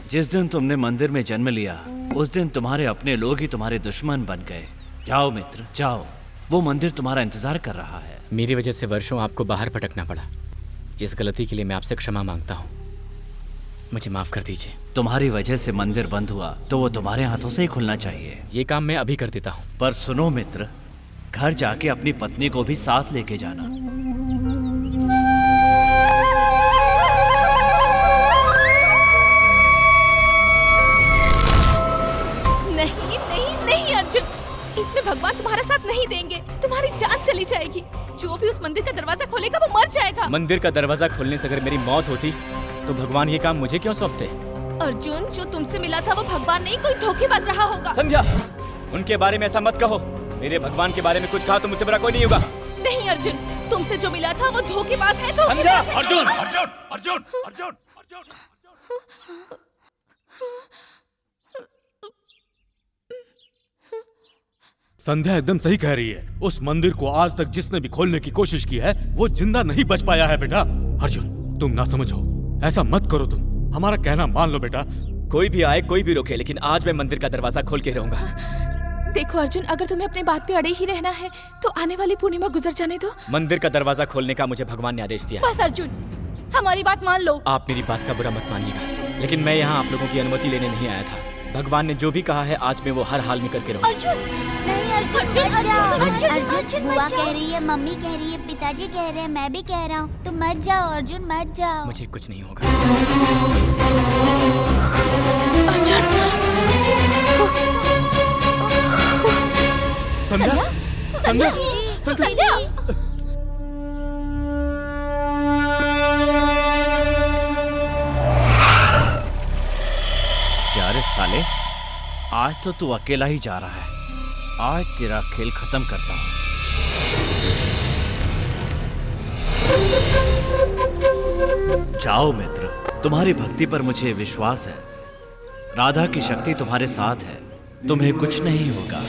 जिस दिन तुमने मंदिर में जन्म लिया, उस दिन तुम्हारे अपने लोग ही तुम्हारे दुश्मन बन गए। जाओ मित्र, जाओ। वो मंदिर तुम्हारा इंतजार कर रहा है। मेरी वजह से वर्षों आपको बाहर भटकना पड़ा। इस गलती के लिए मैं आपसे क्षमा मांगता हूँ। मुझे माफ कर दीजिए। तुम्हारी वजह से मंदिर बंद हुआ तो वो तुम्हारे हाथों से ही खुलना चाहिए। ये काम मैं अभी कर देता हूँ। पर सुनो मित्र, घर जाके अपनी पत्नी को भी साथ लेके जाना। नहीं नहीं नहीं अर्जुन, इसमें भगवान तुम्हारा साथ नहीं देंगे। तुम्हारी जान चली जाएगी। जो भी उस मंदिर का दरवाजा खोलेगा वो मर जाएगा। मंदिर का दरवाजा खोलने से अगर मेरी मौत होती तो भगवान ये काम मुझे क्यों सौंपते? अर्जुन, जो तुमसे मिला था वो भगवान नहीं, कोई धोखेबाज रहा होगा। संध्या, उनके बारे में ऐसा मत कहो। मेरे भगवान के बारे में कुछ कहा तो मुझसे बड़ा कोई नहीं होगा। नहीं अर्जुन, तुमसे जो मिला था वो धोखेबाज है। संध्या! अर्जुन, अर्जुन, अर्जुन, अर्जुन, अर्जुन। संध्या एकदम सही कह रही है। उस मंदिर को आज तक जिसने भी खोलने की कोशिश की है, वो जिंदा नहीं बच पाया है बेटा। अर्जुन, तुम ना समझो, ऐसा मत करो। तुम हमारा कहना मान लो बेटा। कोई भी आए, कोई भी रोके, लेकिन आज मैं मंदिर का दरवाजा खोल के रहूंगा। देखो अर्जुन, अगर तुम्हें अपनी बात पे अड़े ही रहना है तो आने वाली पूर्णिमा गुजर जाने दो। मंदिर का दरवाजा खोलने का मुझे भगवान ने आदेश दिया। बस अर्जुन, हमारी बात मान लो। आप मेरी बात का बुरा मत मानिएगा, लेकिन मैं यहाँ आप लोगों की अनुमति लेने नहीं आया था। भगवान ने जो भी कहा है आज मैं वो हर हाल में करके रहूंगा। अर्जुन, नहीं अर्जुन, अर्जुन, मत जाओ। अर्जुन, अर्जुन, बुआ कह रही है, मम्मी कह रही है, पिताजी कह रहे हैं, मैं भी कह रहा हूँ। तुम मत जाओ अर्जुन, मत जाओ। मुझे कुछ नहीं होगा। संध्या, संध्या, संध्या। यार साले, आज तो तू अकेला ही जा रहा है। आज तेरा खेल खत्म करता हूँ। जाओ मित्र, तुम्हारी भक्ति पर मुझे विश्वास है। राधा की शक्ति तुम्हारे साथ है, तुम्हें कुछ नहीं होगा।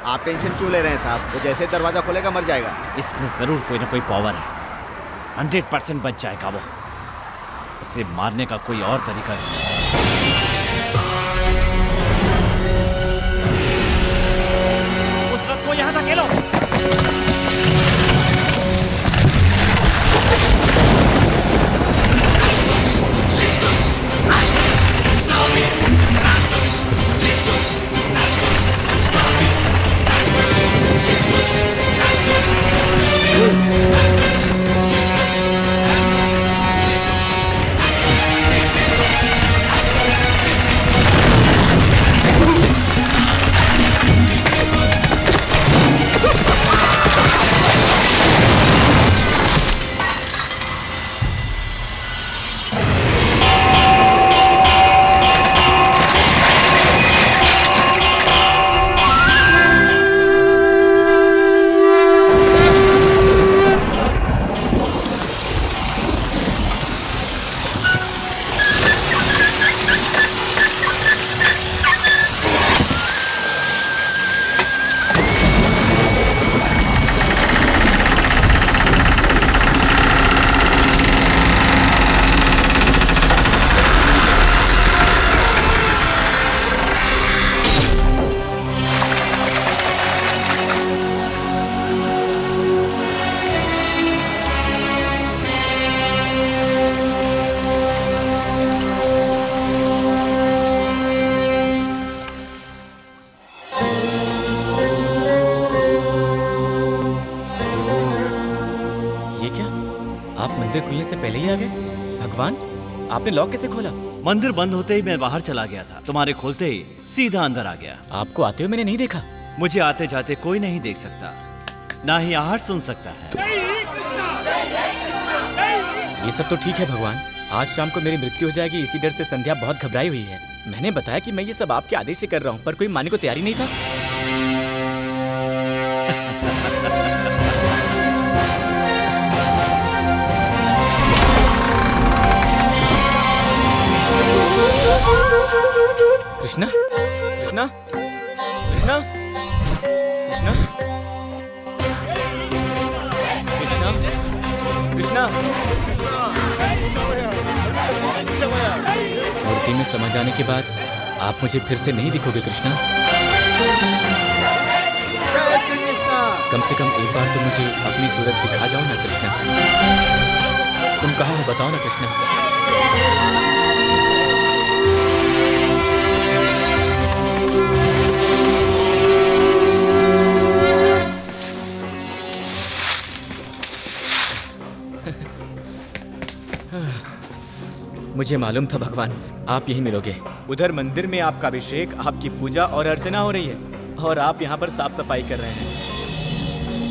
आप टेंशन क्यों ले रहे हैं साहब? वो जैसे दरवाजा खोलेगा मर जाएगा। इसमें जरूर कोई ना कोई पावर है। 100% बच जाएगा वो। उसे मारने का कोई और तरीका नहीं। उस रथ को यहां धकेलो। मंदिर खुलने से पहले ही आ गए? भगवान, आपने लॉक कैसे खोला? मंदिर बंद होते ही मैं बाहर चला गया था। तुम्हारे खोलते ही सीधा अंदर आ गया। आपको आते हुए मैंने नहीं देखा। मुझे आते जाते कोई नहीं देख सकता, ना ही आहट सुन सकता है। ये सब तो ठीक है भगवान, आज शाम को मेरी मृत्यु हो जाएगी, इसी डर से संध्या बहुत घबराई हुई है। मैंने बताया कि मैं ये सब आपके आदेश से कर रहा हूँ, पर कोई मानने को तैयार ही नहीं था। कृष्णा, कृष्णा, कृष्णा, कृष्णा, कृष्णा, कृष्णा। मूर्ति में समा जाने के बाद आप मुझे फिर से नहीं दिखोगे कृष्णा। कम से कम एक बार तो मुझे अपनी सूरत दिखा जाओ ना कृष्णा। तुम कहाँ हो बताओ ना कृष्णा। मुझे मालूम था भगवान आप यहीं मिलोगे। उधर मंदिर में आपका अभिषेक, आपकी पूजा और अर्चना हो रही है और आप यहाँ पर साफ सफाई कर रहे हैं।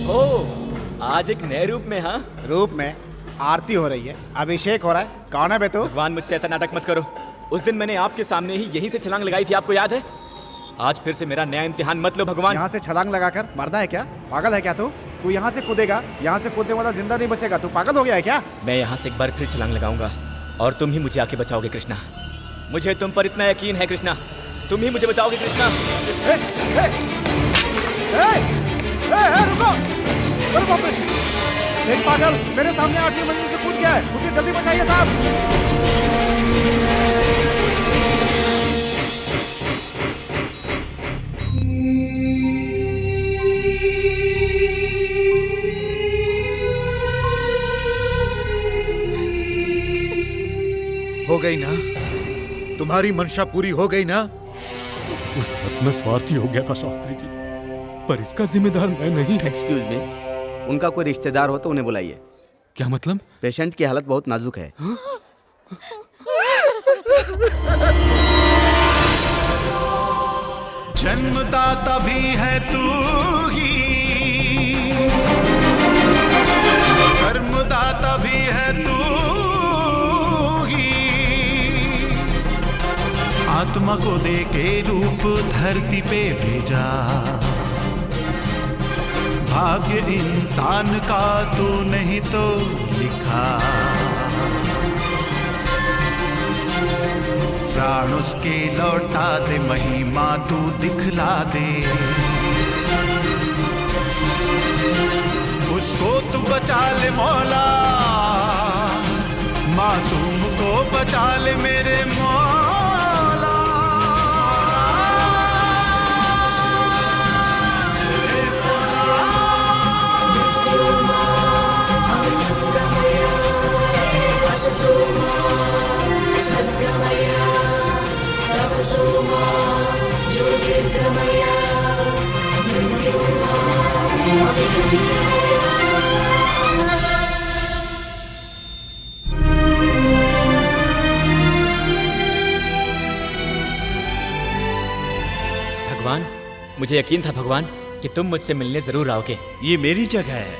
ओह, आज एक नए रूप में। हाँ, रूप में आरती हो रही है, अभिषेक हो रहा है। कौन है बे तू? भगवान मुझसे ऐसा नाटक मत करो। उस दिन मैंने आपके सामने ही यहीं से छलांग लगाई थी, आपको याद है? आज फिर से मेरा नया इम्तिहान मत लो भगवान। यहाँ से छलांग लगाकर मरना है क्या? पागल है क्या तू? तू यहाँ से कूदेगा, यहाँ से कूदने वाला जिंदा नहीं बचेगा। तू पागल हो गया है क्या? मैं यहाँ से एक बार फिर छलांग लगाऊंगा और तुम ही मुझे आके बचाओगे कृष्णा। मुझे तुम पर इतना यकीन है कृष्णा, तुम ही मुझे बचाओगे कृष्णा। रुको! अरे बाप रे! एक पागल मेरे सामने 8वीं मंजिल से कूद गया है, उसे जल्दी बचाइए साहब। हो गई ना? तुम्हारी मंशा पूरी हो गई ना? उस वक्त में स्वार्थी हो गया था शास्त्री जी, पर इसका जिम्मेदार मैं नहीं। एक्सक्यूज मी, उनका कोई रिश्तेदार हो तो उन्हें बुलाइए। क्या मतलब? पेशेंट की हालत बहुत नाजुक है। जन्मदाता भी है तू ही, कर्मदाता भी है तू आत्मा को दे के रूप धरती पे भेजा। भाग्य इंसान का तू नहीं तो लिखा, प्राण उसके लौटा दे, महिमा तू दिखला दे, उसको तू बचा ले मौला, मासूम को बचा ले मेरे मौला। भगवान, मुझे यकीन था भगवान कि तुम मुझसे मिलने जरूर आओगे। ये मेरी जगह है,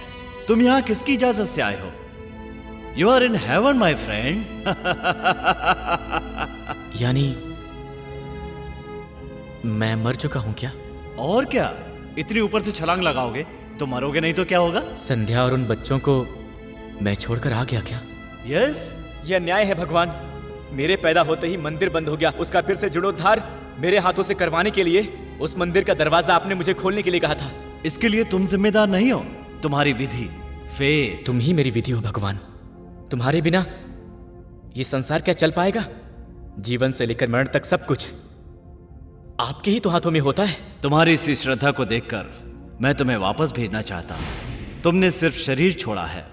तुम यहाँ किसकी इजाजत से आए हो? You are in heaven my friend. यानी मैं मर चुका हूँ क्या? और क्या, इतनी ऊपर से छलांग लगाओगे तो मरोगे, नहीं तो क्या होगा? संध्या और उन बच्चों को मैं छोड़कर आ गया क्या? यस। यह न्याय है भगवान। मेरे पैदा होते ही मंदिर बंद हो गया, उसका फिर से जीर्णोद्धार मेरे हाथों से करवाने के लिए उस मंदिर का दरवाजा आपने मुझे खोलने के लिए कहा था। इसके लिए तुम जिम्मेदार नहीं हो, तुम्हारी विधि, फेट। तुम ही मेरी विधि हो भगवान। तुम्हारे बिना ये संसार क्या चल पाएगा? जीवन से लेकर मरण तक सब कुछ आपके ही तो हाथों में होता है। तुम्हारी इसी श्रद्धा को देखकर मैं तुम्हें वापस भेजना चाहता हूं। तुमने सिर्फ शरीर छोड़ा है,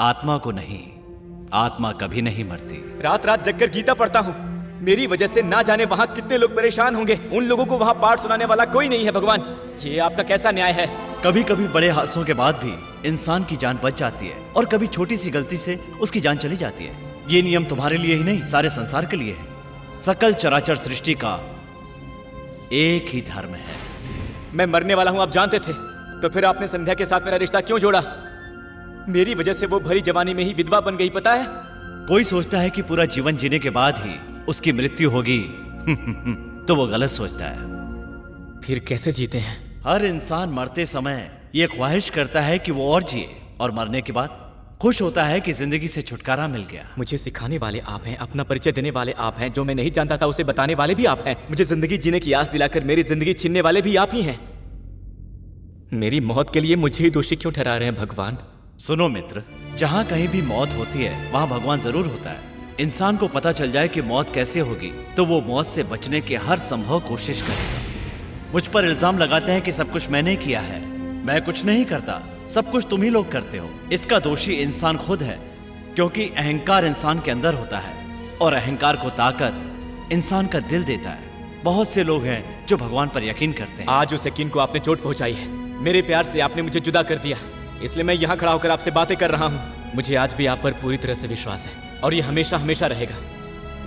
आत्मा को नहीं। आत्मा कभी नहीं मरती। रात रात जगकर गीता पढ़ता हूँ, मेरी वजह से ना जाने वहां कितने लोग परेशान होंगे। उन लोगों को वहां पाठ सुनाने वाला कोई नहीं है भगवान। ये आपका कैसा न्याय है? कभी कभी बड़े हादसों के बाद भी इंसान की जान बच जाती है और कभी छोटी सी गलती से उसकी जान चली जाती है। ये नियम तुम्हारे लिए ही नहीं, सारे संसार के लिए है। सकल चराचर सृष्टि का एक ही धर्म है। मैं मरने वाला हूं आप जानते थे, तो फिर आपने संध्या के साथ मेरा रिश्ता क्यों जोड़ा? मेरी वजह से वो भरी जवानी में ही विधवा बन गई, पता है? कोई सोचता है कि पूरा जीवन जीने के बाद ही उसकी मृत्यु होगी तो वो गलत सोचता है। फिर कैसे जीते हैं? हर इंसान मरते समय ये ख्वाहिश करता है कि वो और जिए, और मरने के बाद खुश होता है कि जिंदगी से छुटकारा मिल गया। मुझे सिखाने वाले आप हैं, अपना परिचय देने वाले आप हैं, जो मैं नहीं जानता था उसे बताने वाले भी आप हैं, मुझे जिंदगी जीने की आस दिलाकर मेरी जिंदगी छीनने वाले भी आप ही हैं। मेरी मौत के लिए मुझे ही दोषी क्यों ठहरा रहे हैं भगवान? सुनो मित्र, जहाँ कहीं भी मौत होती है वहाँ भगवान जरूर होता है। इंसान को पता चल जाए कि मौत कैसे होगी तो वो मौत से बचने की हर संभव कोशिश करेगा। मुझ पर इल्जाम लगाते हैं कि सब कुछ मैंने किया है। मैं कुछ नहीं करता, सब कुछ तुम ही लोग करते हो। इसका दोषी इंसान खुद है, क्योंकि अहंकार इंसान के अंदर होता है और अहंकार को ताकत इंसान का दिल देता है। बहुत से लोग हैं जो भगवान पर यकीन करते हैं। आज उस यकीन को आपने चोट पहुंचाई है। मेरे प्यार से आपने मुझे जुदा कर दिया, इसलिए मैं यहाँ खड़ा होकर आपसे बातें कर रहा हूँ। मुझे आज भी आप पर पूरी तरह से विश्वास है और ये हमेशा हमेशा रहेगा।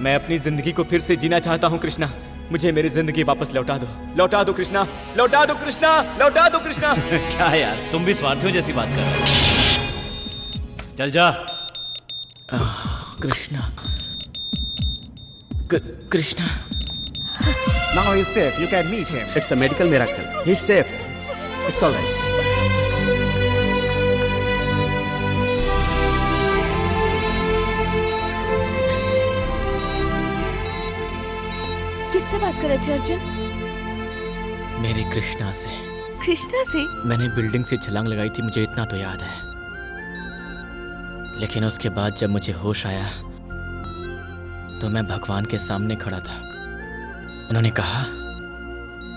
मैं अपनी जिंदगी को फिर से जीना चाहता हूँ कृष्णा। मुझे मेरी जिंदगी वापस लौटा दो, लौटा दो कृष्णा, लौटा दो कृष्णा, लौटा दो कृष्णा। क्या यार, तुम भी स्वार्थियों जैसी बात कर रहे हो। चल जा। Krishna, Krishna. Now he's safe. You can meet him. It's a medical miracle. He's safe. It's all right. किससे बात कर रहे थे अर्जुन? मेरे कृष्णा से। कृष्णा से? मैंने बिल्डिंग से छलांग लगाई थी, मुझे इतना तो याद है। लेकिन उसके बाद जब मुझे होश आया तो मैं भगवान के सामने खड़ा था। उन्होंने कहा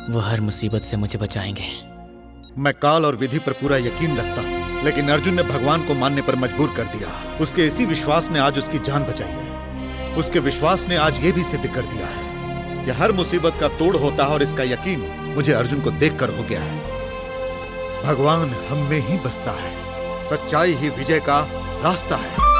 वो हर मुसीबत से मुझे बचाएंगे। मैं काल और विधि पर पूरा यकीन रखता हूँ, लेकिन अर्जुन ने भगवान को मानने पर मजबूर कर दिया। उसके इसी विश्वास ने आज उसकी जान बचाई है। उसके विश्वास ने आज ये भी सिद्ध कर दिया है कि हर मुसीबत का तोड़ होता है, और इसका यकीन मुझे अर्जुन को देखकर हो गया है। भगवान हम में ही बसता है, सच्चाई ही विजय का रास्ता है।